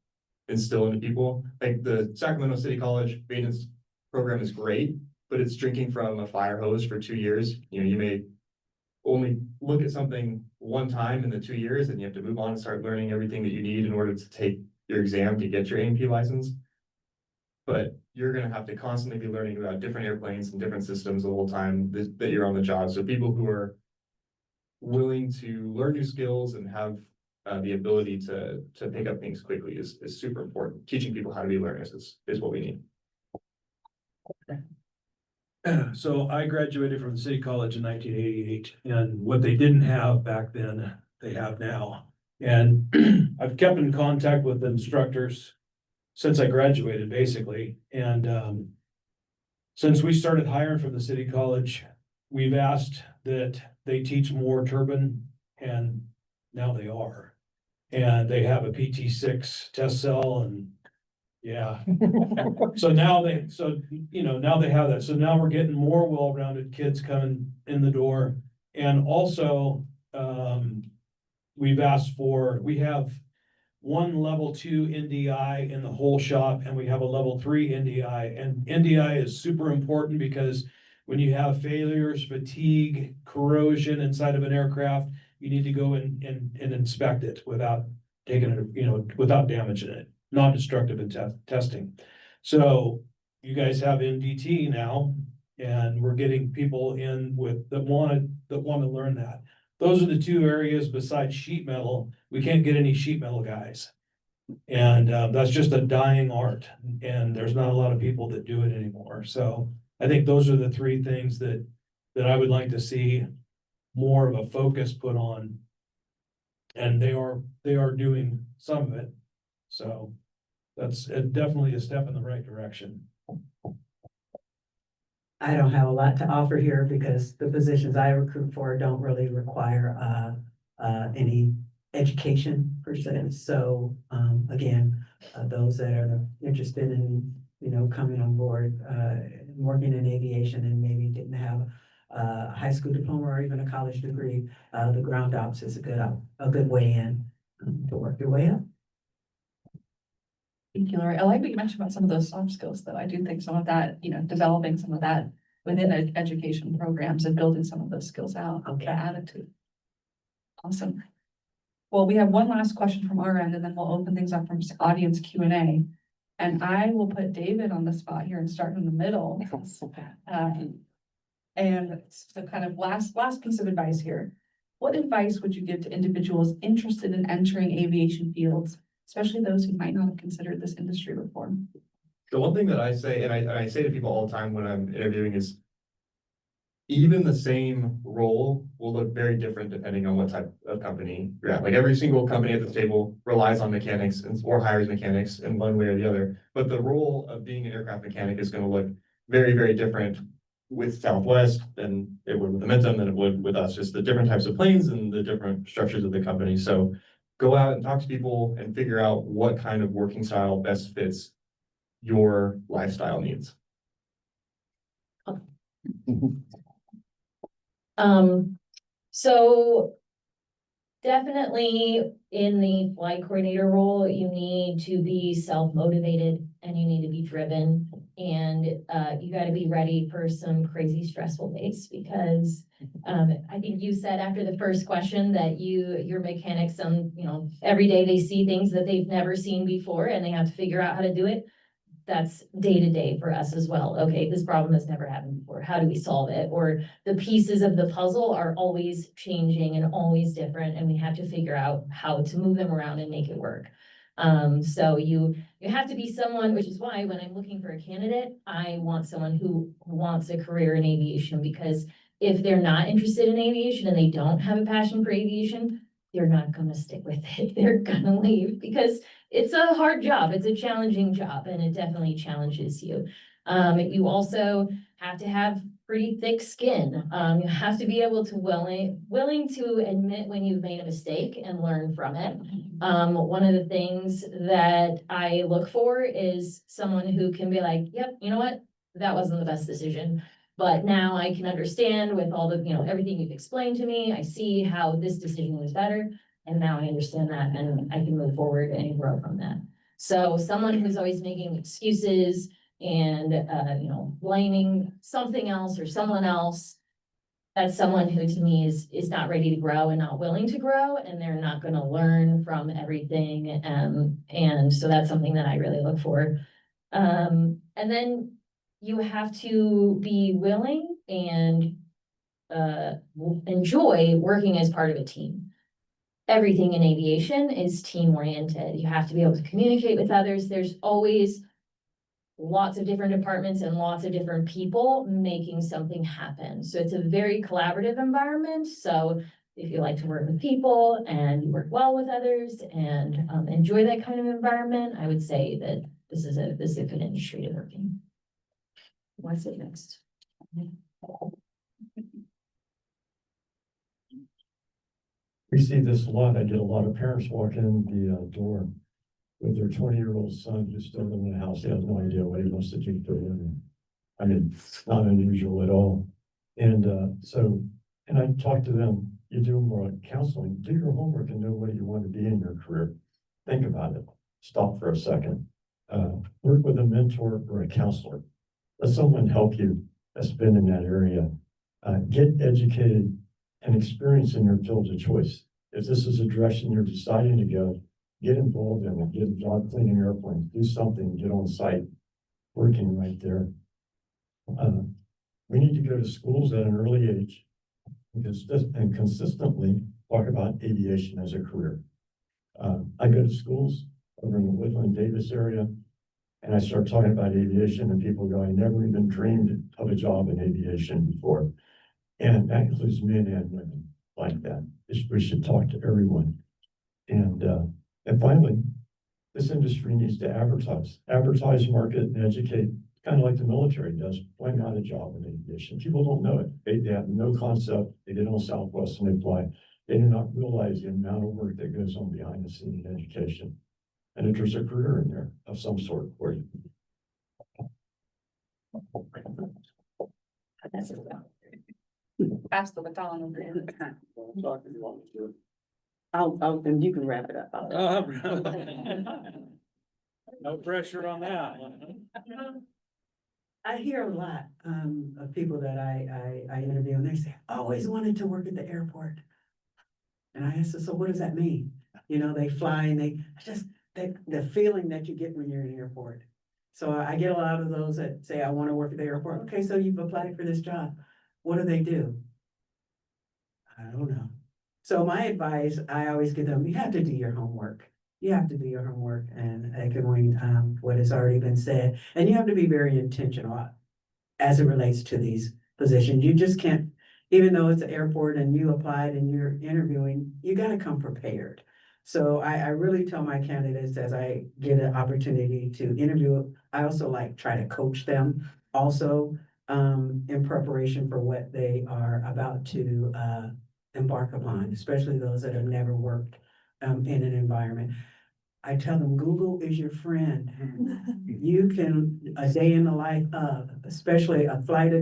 instill into people. Like the Sacramento City College maintenance program is great, but it's drinking from a fire hose for 2 years. You may only look at something one time in the 2 years and you have to move on and start learning everything that you need in order to take your exam to get your A&P license. But you're going to have to constantly be learning about different airplanes and different systems the whole time that you're on the job. So people who are willing to learn new skills and have the ability to pick up things quickly is super important. Teaching people how to be learners is what we need. So I graduated from the City College in 1988, and what they didn't have back then, they have now. And I've kept in contact with instructors since I graduated, basically. And since we started hiring from the City College, we've asked that they teach more turbine, and now they are. And they have a PT6 test cell, and yeah. So now they have that. So now we're getting more well-rounded kids coming in the door. And also, we have one level 2 NDI in the whole shop, and we have a level 3 NDI. And NDI is super important because when you have failures, fatigue, corrosion inside of an aircraft, you need to go and inspect it without taking it, without damaging it, non-destructive in testing. So you guys have NDT now, and we're getting people in that want to learn that. Those are the two areas besides sheet metal. We can't get any sheet metal guys. And that's just a dying art, and there's not a lot of people that do it anymore. So I think those are the three things that I would like to see more of a focus put on. And they are doing some of it. So that's definitely a step in the right direction. I don't have a lot to offer here because the positions I recruit for don't really require any education per se. So again, those that are interested in, coming on board, working in aviation and maybe didn't have a high school diploma or even a college degree, the ground ops is a good way in to work your way up. Thank you, Lori. I like what you mentioned about some of those soft skills, though. I do think some of that, developing some of that within education programs and building some of those skills out, the attitude. Awesome. Well, we have one last question from our end, and then we'll open things up from audience Q&A. And I will put David on the spot here and start in the middle. And so kind of last piece of advice here. What advice would you give to individuals interested in entering aviation fields, especially those who might not have considered this industry before? The one thing that I say, and I say to people all the time when I'm interviewing is, even the same role will look very different depending on what type of company you're at. Like every single company at this table relies on mechanics or hires mechanics in one way or the other. But the role of being an aircraft mechanic is going to look very, very different with Southwest than it would with Amentum than it would with us. Just the different types of planes and the different structures of the company. So go out and talk to people and figure out what kind of working style best fits your lifestyle needs. So definitely in the flight coordinator role, you need to be self-motivated and you need to be driven. And you got to be ready for some crazy stressful days because I think you said after the first question that your mechanics, every day they see things that they've never seen before and they have to figure out how to do it. That's day to day for us as well. Okay, this problem has never happened before. How do we solve it? Or the pieces of the puzzle are always changing and always different, and we have to figure out how to move them around and make it work. So you have to be someone, which is why when I'm looking for a candidate, I want someone who wants a career in aviation, because if they're not interested in aviation and they don't have a passion for aviation, they're not going to stick with it. They're going to leave because it's a hard job. It's a challenging job and it definitely challenges you. You also have to have pretty thick skin. You have to be able to willing to admit when you've made a mistake and learn from it. One of the things that I look for is someone who can be like, yep, you know what? That wasn't the best decision. But now I can understand with all the, everything you've explained to me, I see how this decision was better. And now I understand that and I can move forward and grow from that. So someone who's always making excuses and, blaming something else or someone else, that's someone who to me is not ready to grow and not willing to grow, and they're not going to learn from everything. And so that's something that I really look for. And then you have to be willing and enjoy working as part of a team. Everything in aviation is team oriented. You have to be able to communicate with others. There's always lots of different departments and lots of different people making something happen. So it's a very collaborative environment. So if you like to work with people and you work well with others and enjoy that kind of environment, I would say that this is a good industry to work in. What's it next? We see this a lot. I get a lot of parents walk in the door with their 20-year-old son who's still living in the house. They have no idea what he wants to do for a living. I mean, it's not unusual at all. And I talk to them, you do more counseling, do your homework and know what you want to be in your career. Think about it. Stop for a second. Work with a mentor or a counselor. Let someone help you that's been in that area. Get educated and experience in your field of choice. If this is a direction you're deciding to go, get involved in it, get a job cleaning airplanes, do something, get on site, working right there. We need to go to schools at an early age and consistently talk about aviation as a career. I go to schools over in the Woodland Davis area, and I start talking about aviation, and people go, I never even dreamed of a job in aviation before. And that includes men and women like that. We should talk to everyone. And finally, this industry needs to advertise, market, and educate, kind of like the military does, when not a job in aviation. People don't know it. They have no concept. They get on Southwest and they fly. They do not realize the amount of work that goes on behind the scenes in education. And if there's a career in there of some sort for you. Pass the baton over here. And you can wrap it up. No pressure on that. I hear a lot of people that I interview and they say, I always wanted to work at the airport. And I asked her, so what does that mean? You know, they fly and the feeling that you get when you're in an airport. So I get a lot of those that say, I want to work at the airport. Okay, so you've applied for this job. What do they do? I don't know. So my advice, I always give them, you have to do your homework. You have to do your homework and echoing what has already been said. And you have to be very intentional as it relates to these positions. You just can't, even though it's an airport and you applied and you're interviewing, you gotta come prepared. So I really tell my candidates as I get an opportunity to interview, I also like try to coach them also in preparation for what they are about to embark upon, especially those that have never worked in an environment. I tell them Google is your friend. You can, a day in the life of, especially not a flight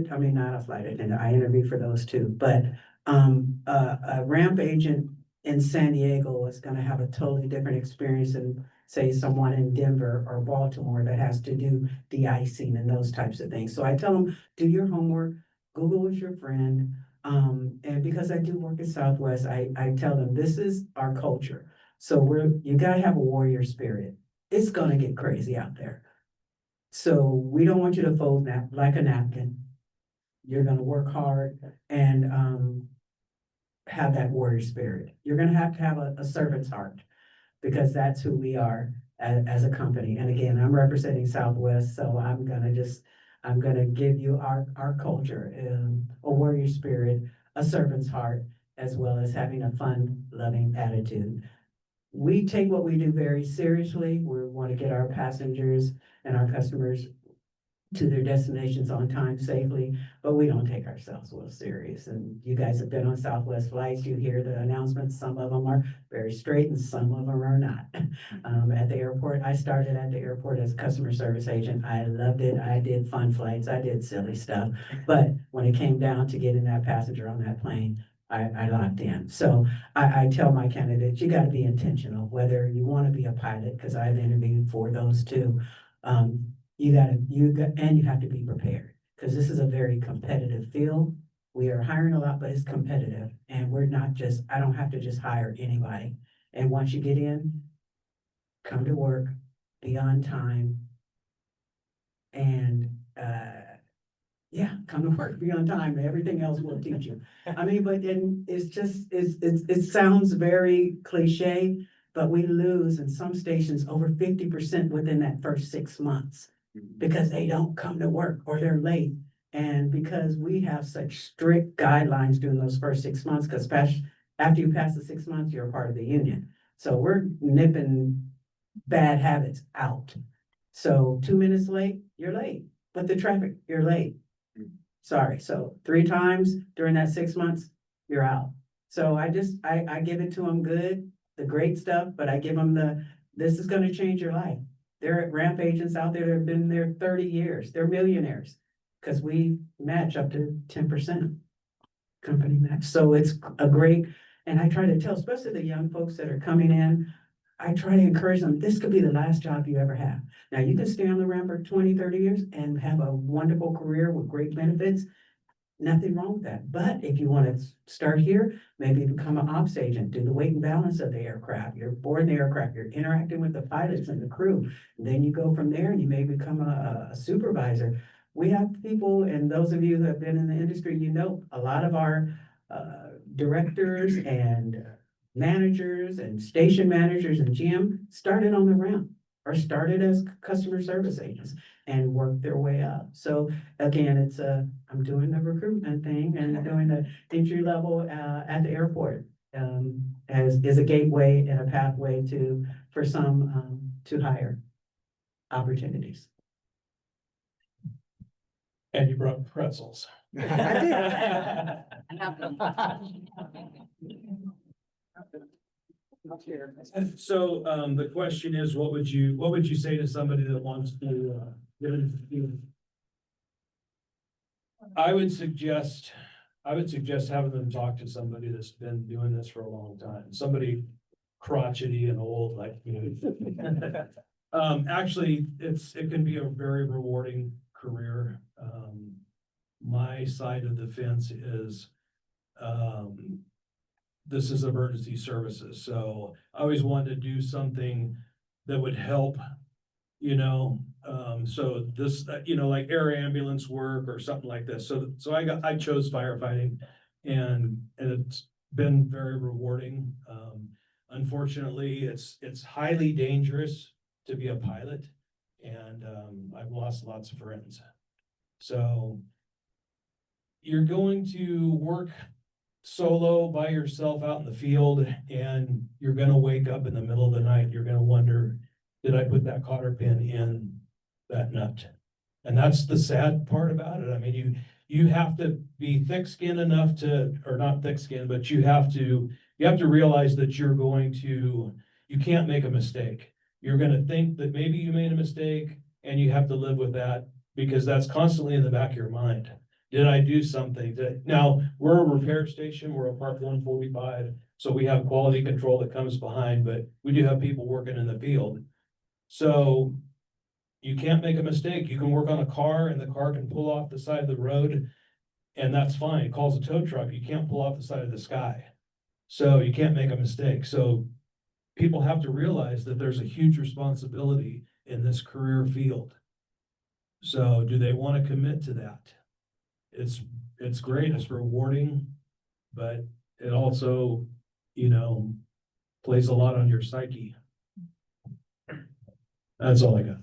attendant, I interview for those too, but a ramp agent in San Diego is gonna have a totally different experience than, say, someone in Denver or Baltimore that has to do de-icing and those types of things. So I tell them, do your homework, Google is your friend. And because I do work at Southwest, I tell them, this is our culture. So you gotta have a warrior spirit. It's gonna get crazy out there. So we don't want you to fold like a napkin. You're gonna work hard and have that warrior spirit. You're gonna have to have a servant's heart because that's who we are as a company. And again, I'm representing Southwest, so I'm gonna give you our culture, a warrior spirit, a servant's heart, as well as having a fun, loving attitude. We take what we do very seriously. We want to get our passengers and our customers to their destinations on time safely, but we don't take ourselves well serious. And you guys have been on Southwest flights, you hear the announcements, some of them are very straight and some of them are not. At the airport, I started at the airport as a customer service agent. I loved it. I did fun flights. I did silly stuff. But when it came down to getting that passenger on that plane, I locked in. So I tell my candidates, you got to be intentional, whether you want to be a pilot, because I've interviewed for those too. You have to be prepared, because this is a very competitive field. We are hiring a lot, but it's competitive, and I don't have to just hire anybody. And once you get in, come to work, be on time, and, come to work, be on time, and everything else will teach you. I mean, but then it sounds very cliche, but we lose in some stations over 50% within that first 6 months because they don't come to work or they're late. And because we have such strict guidelines during those first 6 months, because after you pass the 6 months, you're a part of the union. So we're nipping bad habits out. So 2 minutes late, you're late. But the traffic, you're late. Sorry, so 3 times during that 6 months, you're out. So I give it to them good, the great stuff, but I give them this is gonna change your life. There are ramp agents out there that have been there 30 years. They're millionaires because we match up to 10% company match. So it's a great, and I try to tell, especially the young folks that are coming in, I try to encourage them, this could be the last job you ever have. Now, you can stay on the ramp for 20, 30 years and have a wonderful career with great benefits. Nothing wrong with that. But if you want to start here, maybe become an ops agent, do the weight and balance of the aircraft. You're boarding the aircraft, you're interacting with the pilots and the crew. Then you go from there and you may become a supervisor. We have people, and those of you who have been in the industry, you know, a lot of our directors and managers and station managers and GM started on the ramp or started as customer service agents and worked their way up. So again, I'm doing the recruitment thing and doing the entry level at the airport as is a gateway and a pathway for some to higher opportunities. And you brought pretzels. And so, the question is, what would you say to somebody that wants to, get into the field? I would suggest having them talk to somebody that's been doing this for a long time, somebody crotchety and old like you. Actually, it can be a very rewarding career. My side of the fence is, this is emergency services, so I always wanted to do something that would help, so this, like air ambulance work or something like this. So I chose firefighting and it's been very rewarding. Unfortunately, it's highly dangerous to be a pilot and, I've lost lots of friends. So you're going to work solo by yourself out in the field and you're gonna wake up in the middle of the night. You're gonna wonder, did I put that cotter pin in that nut? And that's the sad part about it. I mean, you have to be thick-skinned enough or not thick-skinned, but you have to realize that you can't make a mistake. You're gonna think that maybe you made a mistake and you have to live with that because that's constantly in the back of your mind. Did I do something now we're a repair station, we're a Part 145, so we have quality control that comes behind, but we do have people working in the field. So you can't make a mistake. You can work on a car and the car can pull off the side of the road and that's fine. It calls a tow truck. You can't pull off the side of the sky. So you can't make a mistake. So people have to realize that there's a huge responsibility in this career field. So do they want to commit to that? It's great, it's rewarding, but it also, plays a lot on your psyche. That's all I got.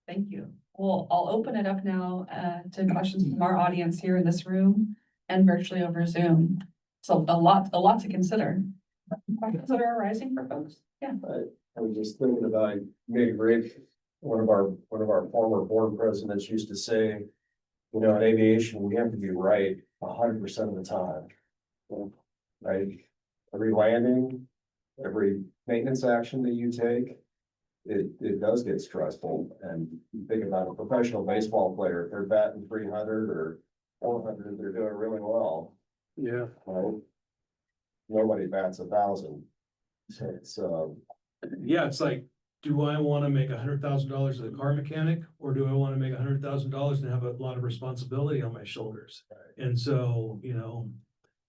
Thank you. Well, I'll open it up now to questions from our audience here in this room and virtually over Zoom. So a lot to consider. Questions that are arising for folks? Yeah. I was just thinking about, made a great, one of our former board presidents used to say, in aviation, we have to be right 100% of the time. Right? Every landing, every maintenance action that you take, it does get stressful. And you think about a professional baseball player, if they're batting 300 or 400, they're doing really well. Yeah. Right? Nobody bats 1,000. So it's, Yeah, it's like, do I want to make $100,000 as a car mechanic, or do I want to make $100,000 and have a lot of responsibility on my shoulders? And so,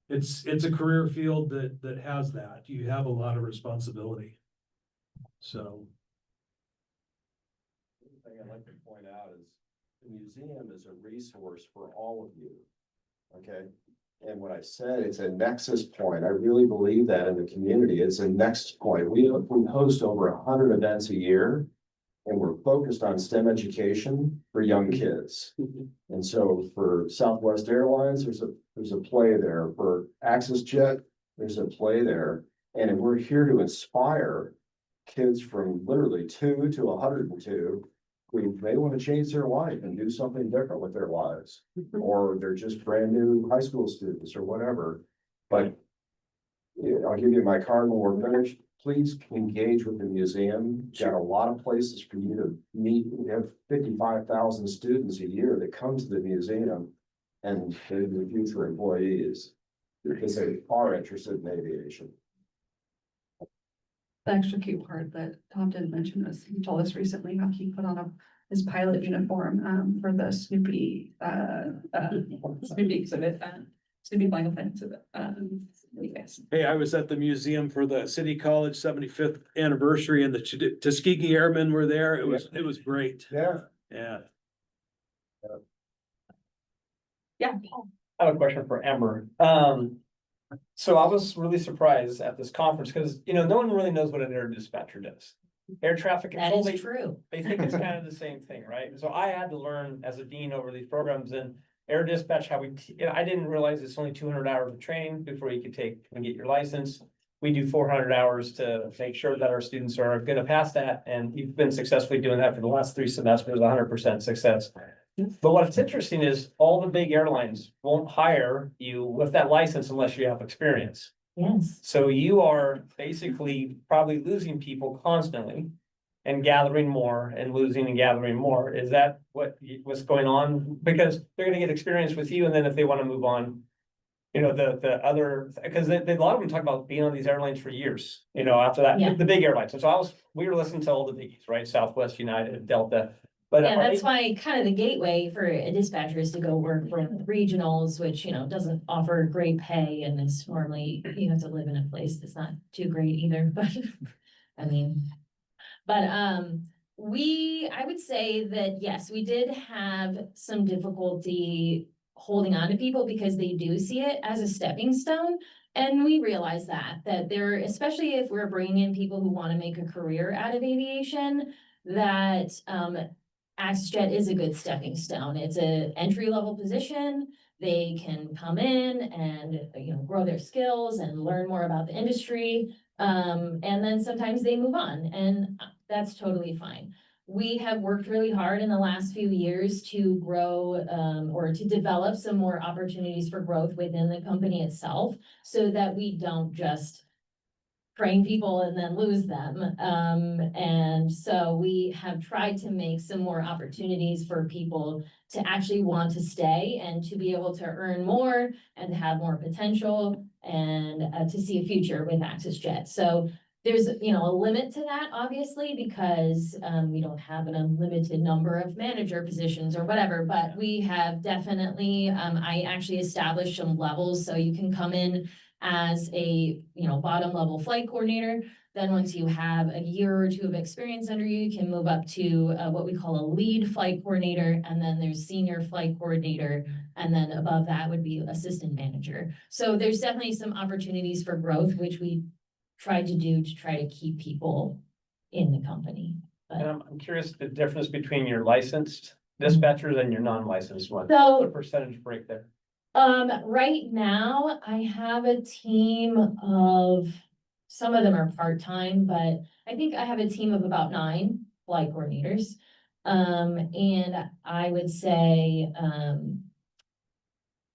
it's a career field that has that. You have a lot of responsibility. So. the thing I'd like to point out is the museum is a resource for all of you. Okay? And when I said it's a nexus point, I really believe that in the community. It's a nexus point. We host over 100 events a year, and we're focused on STEM education for young kids. And so for Southwest Airlines, there's a play there. For Access Jet, there's a play there. And we're here to inspire kids from literally 2 to 102 who may want to change their life and do something different with their lives. Or they're just brand new high school students or whatever. But I'll give you my card when we're finished. Please engage with the museum. Got a lot of places for you to meet. We have 55,000 students a year that come to the museum, and they're the future employees because they are interested in aviation. The extra cute part that Tom didn't mention was he told us recently how he put on his pilot uniform for the Snoopy exhibit, Snoopy flying a plane exhibit. Anyways. Hey, I was at the museum for the City College 75th anniversary, and the Tuskegee Airmen were there. It was great. Yeah. Yeah. Yeah, Paul. I have a question for Amber. So I was really surprised at this conference because, no one really knows what an air dispatcher does. Air traffic That control, is true. they think it's kind of the same thing, right? So I had to learn as a dean over these programs and air dispatch, how I didn't realize it's only 200 hours of training before you could take and get your license. We do 400 hours to make sure that our students are going to pass that. And we've been successfully doing that for the last 3 semesters, 100% success. But what's interesting is all the big airlines won't hire you with that license unless you have experience. Yes. So you are basically probably losing people constantly and gathering more and losing and gathering more. Is that what's going on? Because they're gonna get experience with you, and then if they want to move on, the other, because a lot of them talk about being on these airlines for years, after that, Yeah. the big airlines. And so we were listening to all the biggies, right? Southwest, United, Delta. But Yeah, are that's they- why kind of the gateway for a dispatcher is to go work for regionals, which, doesn't offer great pay and it's normally, you have to live in a place that's not too great either, but I mean. But I would say that, yes, we did have some difficulty holding on to people because they do see it as a stepping stone. And we realize that there, especially if we're bringing in people who want to make a career out of aviation, that AccessJet is a good stepping stone. It's an entry-level position. They can come in and, grow their skills and learn more about the industry. And then sometimes they move on, and that's totally fine. We have worked really hard in the last few years to grow, or to develop some more opportunities for growth within the company itself, so that we don't just train people and then lose them. And so we have tried to make some more opportunities for people to actually want to stay and to be able to earn more and to have more potential and to see a future with AccessJet. So there's, a limit to that, obviously, because we don't have an unlimited number of manager positions or whatever, but we have definitely, I actually established some levels, so you can come in as a, bottom level flight coordinator. Then once you have a year or two of experience under you, you can move up to what we call a lead flight coordinator. And then there's senior flight coordinator. And then above that would be assistant manager. So there's definitely some opportunities for growth, which we tried to do to try to keep people in the company. And I'm curious the difference between your licensed dispatchers and your non-licensed ones. So- What's the percentage break there? Right now I have a team of, some of them are part-time, but I think I have a team of about 9 flight coordinators. And I would say,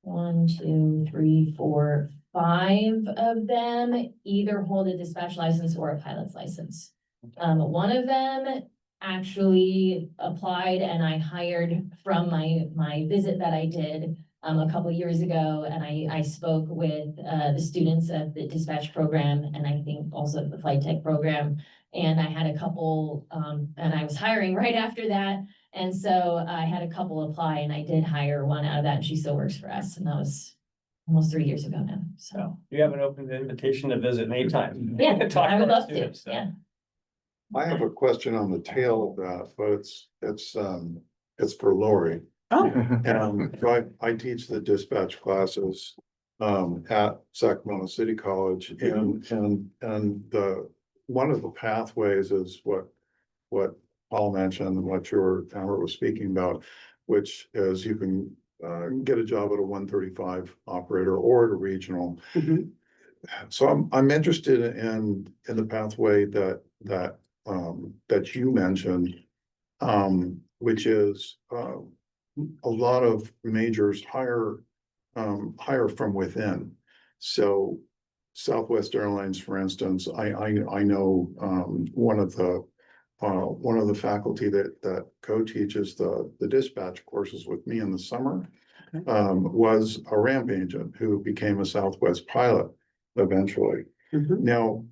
1, 2, 3, 4, 5 of them either hold a dispatch license or a pilot's license. One of them actually applied and I hired from my visit that I did a couple years ago, and I spoke with the students at the dispatch program and I think also the flight tech program. And I had a couple, and I was hiring right after that. And so I had a couple apply and I did hire one out of that, and she still works for us. And that was almost 3 years ago now, so. You have an open invitation to visit anytime. Yeah, Talk I would to our love to, students, so. yeah. I have a question on the tail of that, but it's for Lori. Oh, So I teach the dispatch classes at Sacramento City College and one of the pathways is what Paul mentioned, and what your Amber was speaking about, which is you can get a job at a 135 operator or at a regional. mhm. So I'm interested in the pathway that you mentioned, which is a lot of majors hire from within. So Southwest Airlines, for instance, I know one of the faculty that co-teaches the dispatch courses with me in the summer was a ramp agent who became a Southwest pilot eventually. Mhm. Now,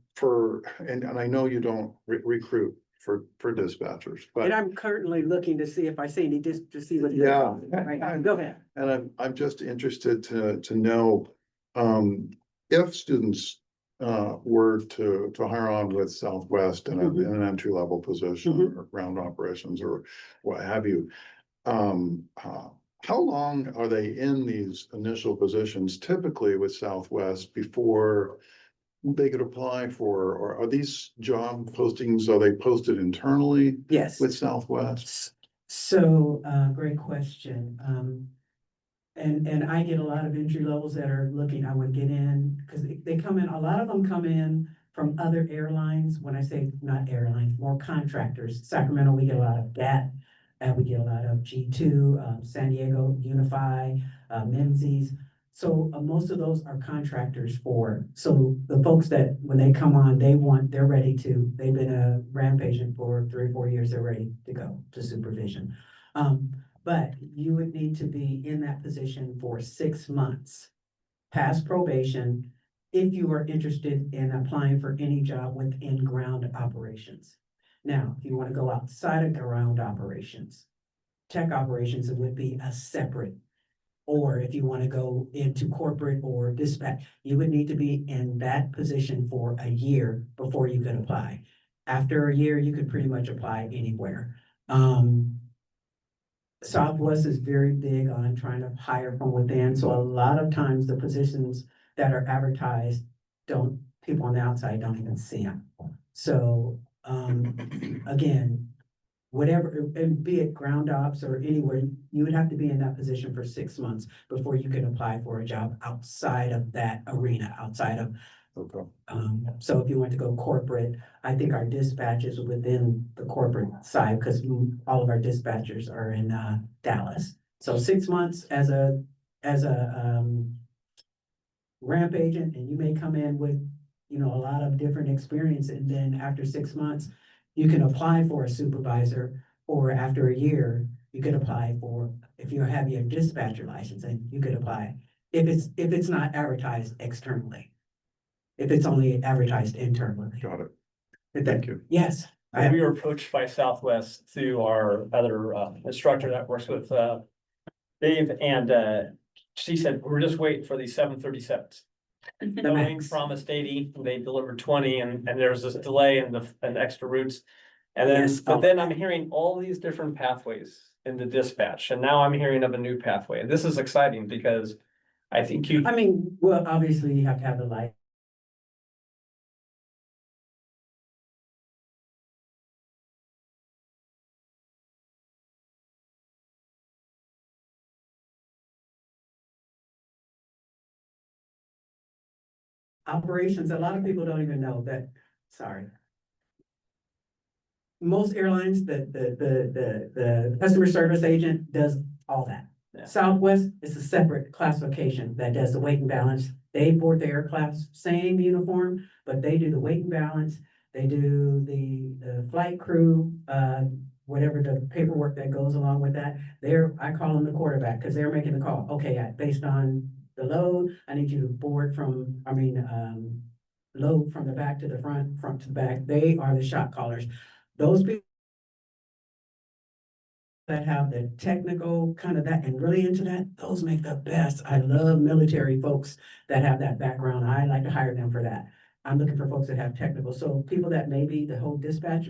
and I know you don't recruit for dispatchers, And but I'm currently looking to see if I see any to see what. yeah. Right, go ahead. And I'm just interested to know, if students were to hire on with Southwest in an entry level position or ground operations or what have you. How long are they in these initial positions typically with Southwest before they could apply for, or are these job postings, are they posted internally Yes. with Southwest? So, great question. And I get a lot of entry levels that are looking, I would get in, because they come in, a lot of them come in from other airlines. When I say not airlines, more contractors. Sacramento, we get a lot of GAT, and we get a lot of G2, San Diego, Unify, Menzies. So most of those are contractors so the folks that, when they come on, they're ready to, they've been a ramp agent for 3 or 4 years, they're ready to go to supervision. But you would need to be in that position for 6 months, past probation, if you are interested in applying for any job within ground operations. Now, if you want to go outside of ground operations, tech operations, it would be a separate. Or if you want to go into corporate or dispatch, you would need to be in that position for a year before you can apply. After a year, you could pretty much apply anywhere. Southwest is very big on trying to hire from within, so a lot of times the positions that are advertised people on the outside don't even see them. So, again, whatever, and be it ground ops or anywhere, you would have to be in that position for 6 months before you can apply for a job outside of that arena, outside of. Okay. So if you want to go corporate, I think our dispatches are within the corporate side, because all of our dispatchers are in, Dallas. So 6 months as a, ramp agent, and you may come in with, a lot of different experience, and then after 6 months, you can apply for a supervisor, or after a year, you could apply for, if you have your dispatcher license, and you could apply, if it's not advertised externally. If it's only advertised internally. Got it. Thank you. Yes. We were approached by Southwest through our other instructor that works with Dave, and she said, we're just waiting for these 737s. Boeing promised 80, they delivered 20, and there was this delay in the extra routes. And then, Yes. but then I'm hearing all these different pathways in the dispatch, and now I'm hearing of a new pathway. And this is exciting because I think well, obviously you have to have the light. Operations, a lot of people don't even know that, sorry. Most airlines, the customer service agent does all that. Yeah. Southwest is a separate classification that does the weight and balance. They board the aircraft, same uniform, but they do the weight and balance. They do the flight crew, whatever the paperwork that goes along with that. I call them the quarterback, because they're making the call. Okay, based on the load, I need you to board load from the back to the front, front to the back. They are the shot callers. Those people that have the technical kind of that and really into that, those make the best. I love military folks that have that background. I like to hire them for that. I'm looking for folks that have technical. So people that maybe the whole dispatch,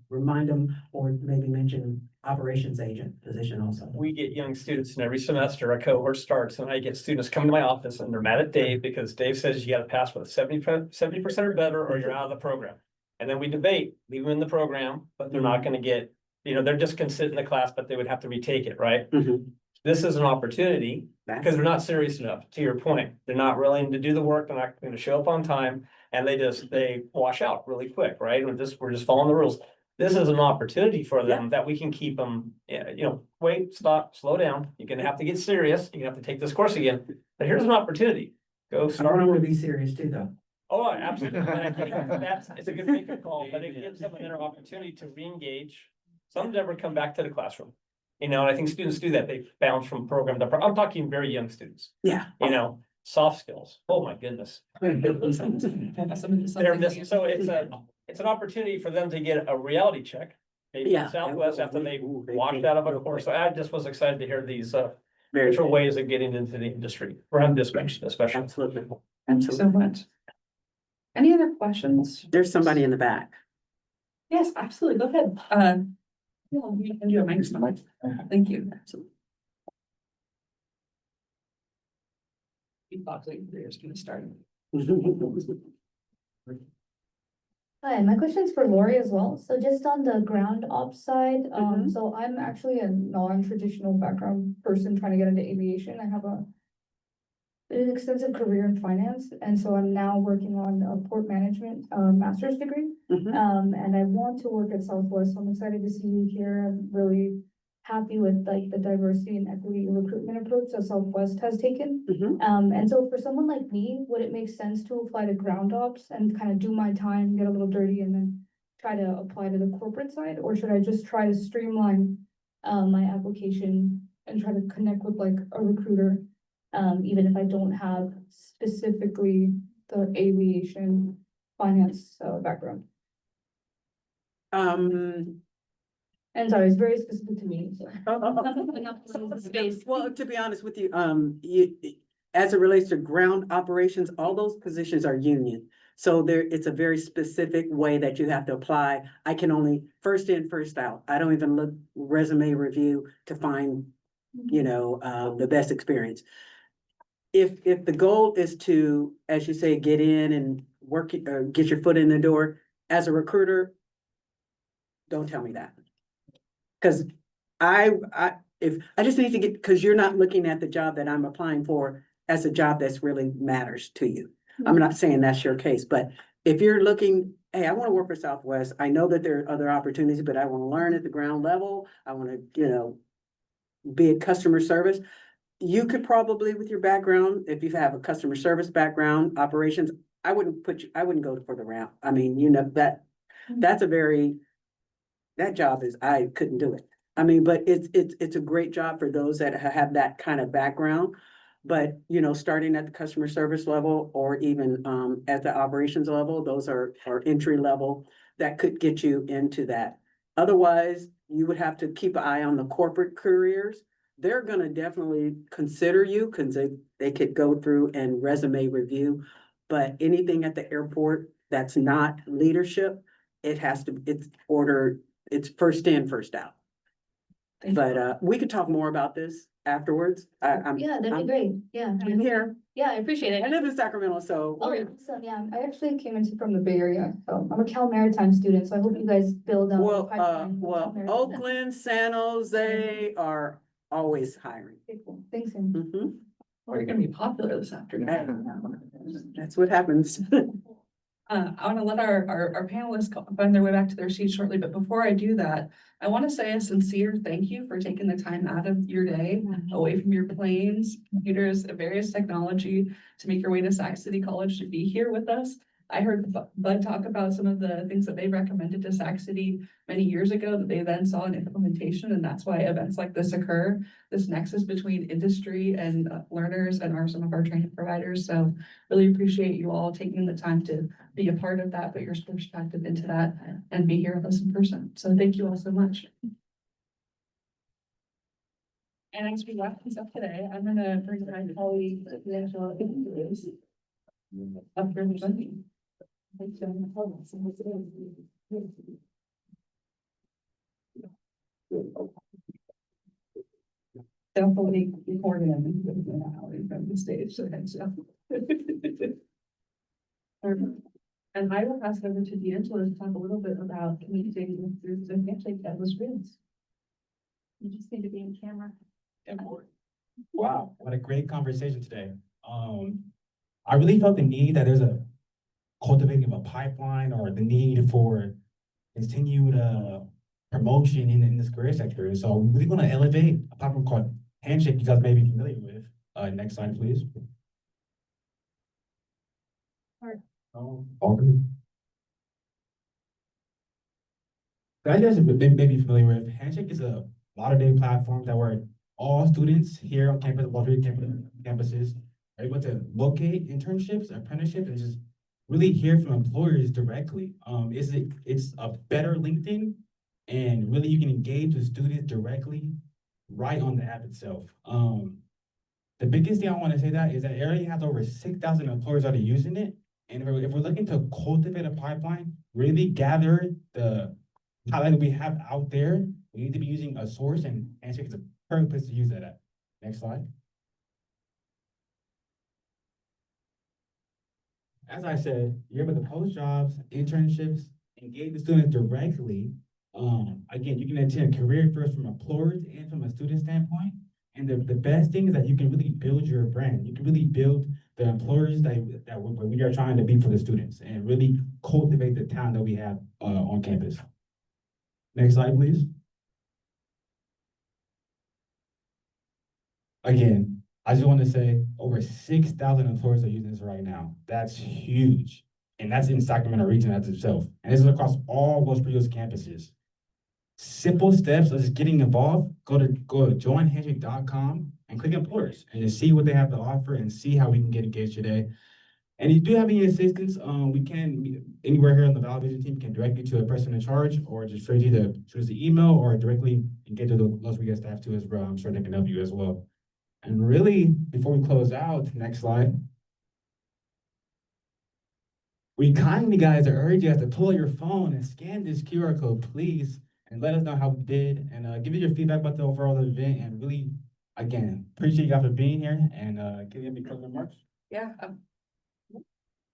remind them, or maybe mention operations agent position also. we get young students, and every semester a cohort starts, and I get students come to my office and they're mad at Dave because Dave says you gotta pass with 70% or better or you're out of the program. And then we debate, leave them in the program, but they're not gonna get, they're just gonna sit in the class, but they would have to retake it, right? This is an opportunity because they're not serious enough, to your point. They're not willing to do the work. They're not gonna show up on time, and they wash out really quick, right? We're just following the rules. This is an opportunity for them that we can keep them, wait, stop, slow down. You're gonna have to get serious. You're gonna have to take this course again, but here's an opportunity. Go I start. want them to be serious too, though. Oh, absolutely. But I think it's a good wake-up call, but it gives them another opportunity to re-engage. Some never come back to the classroom. And I think students do that. They bounce from program to program. I'm talking very young students, Yeah. soft skills. Oh, my goodness. They're missing. So it's an opportunity for them to get a reality check. Maybe in Southwest after they washed out of a course. So I just was excited to hear these different ways of getting into the industry, around dispatch especially. Absolutely. Thank you so much. Any other questions? There's somebody in the back. Yes, absolutely. Go ahead. Yeah, we can do a microphone. Thank you. They're just gonna start. Hi, my question is for Lori as well. So just on the ground ops side, so I'm actually a non-traditional background person trying to get into aviation. I have an extensive career in finance, and so I'm now working on a port management master's degree. And I want to work at Southwest, so I'm excited to see you here. I'm really happy with like the diversity and equity recruitment approach that Southwest has taken. And so for someone like me, would it make sense to apply to ground ops and kind of do my time, get a little dirty, and then try to apply to the corporate side? Or should I just try to streamline my application and try to connect with like a recruiter, even if I don't have specifically the aviation finance background? And sorry, it's very specific to me, so. Space. Well, to be honest with you, as it relates to ground operations, all those positions are union. So it's a very specific way that you have to apply. I can only first in, first out. I don't even look resume review to find, the best experience. If the goal is to, as you say, get in and work, or get your foot in the door, as a recruiter, don't tell me that. Cause I just need to get, cause you're not looking at the job that I'm applying for as a job that's really matters to you. I'm not saying that's your case, but if you're looking, hey, I want to work for Southwest, I know that there are other opportunities, but I want to learn at the ground level. I want to, be in customer service. You could probably, with your background, if you have a customer service background, operations, I wouldn't go for the route. I mean, that's that job is, I couldn't do it. I mean, but it's a great job for those that have that kind of background. But, starting at the customer service level or even at the operations level, those are entry level that could get you into that. Otherwise, you would have to keep an eye on the corporate careers. They're gonna definitely consider you because they could go through and resume review. But anything at the airport that's not leadership, it's first in, first out. But we could talk more about this afterwards. Yeah, that'd be great, yeah. I'm here. Yeah, I appreciate it. I live in Sacramento, so. Oh, awesome, yeah, I actually came in from the Bay Area, so I'm a Cal Maritime student, so I hope you guys build on. Well, pipeline for Cal Maritime. Oakland, San Jose are always hiring. Okay, cool. Thanks, Amy. Mhm. Or you're gonna be popular this afternoon. That's what happens. I want to let our panelists find their way back to their seats shortly, but before I do that, I want to say a sincere thank you for taking the time out of your day, away from your planes, computers, various technology, to make your way to Sac City College to be here with us. I heard Bud talk about some of the things that they recommended to Sac City many years ago that they then saw in implementation, and that's why events like this occur. This nexus between industry and learners and some of our training providers. So really appreciate you all taking the time to be a part of that, put your perspective into that, and be here with us in person. So thank you all so much. And as we wrap things up today, I'm gonna bring my colleague, Angela, up for the meeting. Definitely recording them from the stage, so thanks, yeah. And I will pass it over to D'Angelo to talk a little bit about communicating with groups and handshake that was real. You just need to be in camera. Wow, what a great conversation today. I really felt the need that there's a cultivating of a pipeline or the need for continued promotion in this career sector. So we're really going to elevate a platform called Handshake you guys may be familiar with. Next slide, please. All good. So as you guys may be familiar with, Handshake is a modern day platform that where all students here on campus, all three campuses, are able to locate internships, apprenticeships, and just really hear from employers directly. It's a better LinkedIn, and really you can engage with students directly right on the app itself. The biggest thing I want to say that is that it already has over 6,000 employers already using it. And if we're looking to cultivate a pipeline, really gather the talent that we have out there, we need to be using a source, and Handshake is a perfect place to use that at. Next slide. As I said, you're able to post jobs, internships, engage the students directly. Again, you can attend career fairs from employers and from a student standpoint. And the best thing is that you can really build your brand. You can really build the employers that we are trying to be for the students and really cultivate the talent that we have on campus. Next slide, please. Again, I just want to say over 6,000 employers are using this right now. That's huge. And that's in Sacramento region as itself. And this is across all Los Rios campuses. Simple steps of just getting involved. Go to joinhandshake.com and click employers and just see what they have to offer and see how we can get engaged today. And if you do have any assistance, anywhere here on the Valley Vision team can direct you to a person in charge, or just for you to shoot us an email or directly engage with the Las Vegas staff too as well. I'm sure they can help you as well. And really, before we close out, next slide. We kindly, guys, urge you guys to pull your phone and scan this QR code, please, and let us know how we did, and give you your feedback about the overall event. And really, again, appreciate you guys for being here. And can you have me close remarks? Yeah,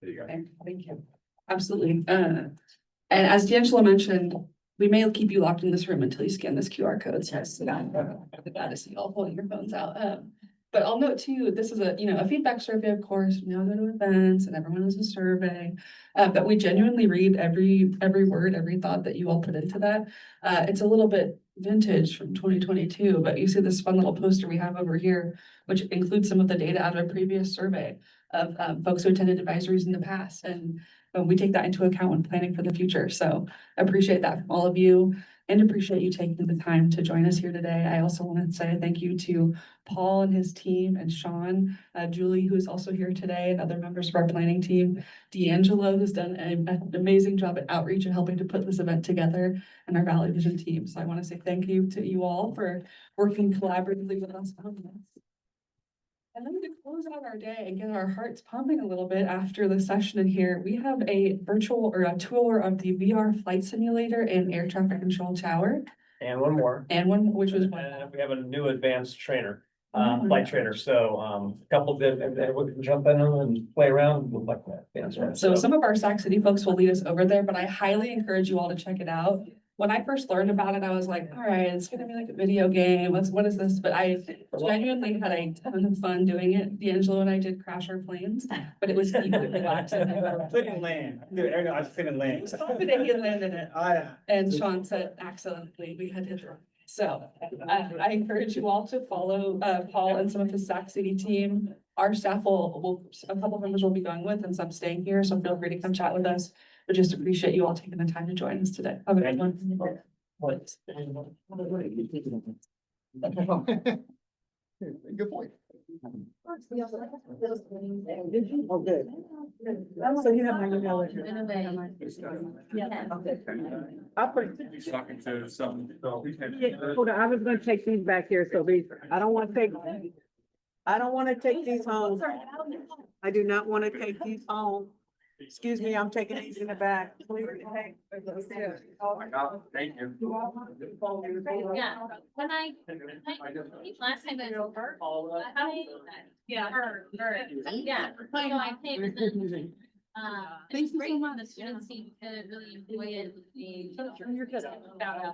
There you go. thank you. Absolutely. And as D'Angelo mentioned, we may keep you locked in this room until you scan this QR code. So it's not, glad to see you all pulling your phones out. But I'll note too, this is a feedback survey, of course. We all go to events and everyone has a survey. But we genuinely read every word, every thought that you all put into that. It's a little bit vintage from 2022, but you see this fun little poster we have over here, which includes some of the data out of a previous survey of folks who attended advisories in the past. And we take that into account when planning for the future. So I appreciate that from all of you and appreciate you taking the time to join us here today. I also want to say thank you to Paul and his team and Sean, Julie, who's also here today, and other members of our planning team, D'Angelo, who's done an amazing job at outreach and helping to put this event together, and our Valley Vision team. So I want to say thank you to you all for working collaboratively with us on this. And then to close out our day and get our hearts pumping a little bit after the session in here, we have a virtual or a tour of the VR flight simulator and air traffic control tower. And one more. And one, which was one. And we have a new advanced trainer, flight trainer. So a couple that we can jump in and play around with like that. So some of our Sac City folks will lead us over there, but I highly encourage you all to check it out. When I first learned about it, I was like, all right, it's gonna be like a video game. What is this? But I genuinely had a ton of fun doing it. D'Angelo and I did crash our planes, but it was equally relaxing. Couldn't land. Dude, I couldn't land. He was confident he landed it. And Sean said accidentally we had hit her. So I encourage you all to follow Paul and some of his Sac City team. Our staff a couple members will be going with and some staying here, so feel free to come chat with us. But just appreciate you all taking the time to join us today. Have a good one. Good point. So you have my email. I'll put. Talking to some. Hold on, I was gonna take these back here, so I don't wanna take these home. I do not wanna take these home. Excuse me, I'm taking these in the back. Oh my God, thank you. Yeah, when I, last time I was over. Yeah, yeah, so I think. It's great when the students seem to really enjoy it.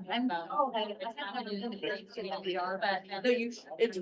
I'm. Oh, I have to do the great city VR, but. It's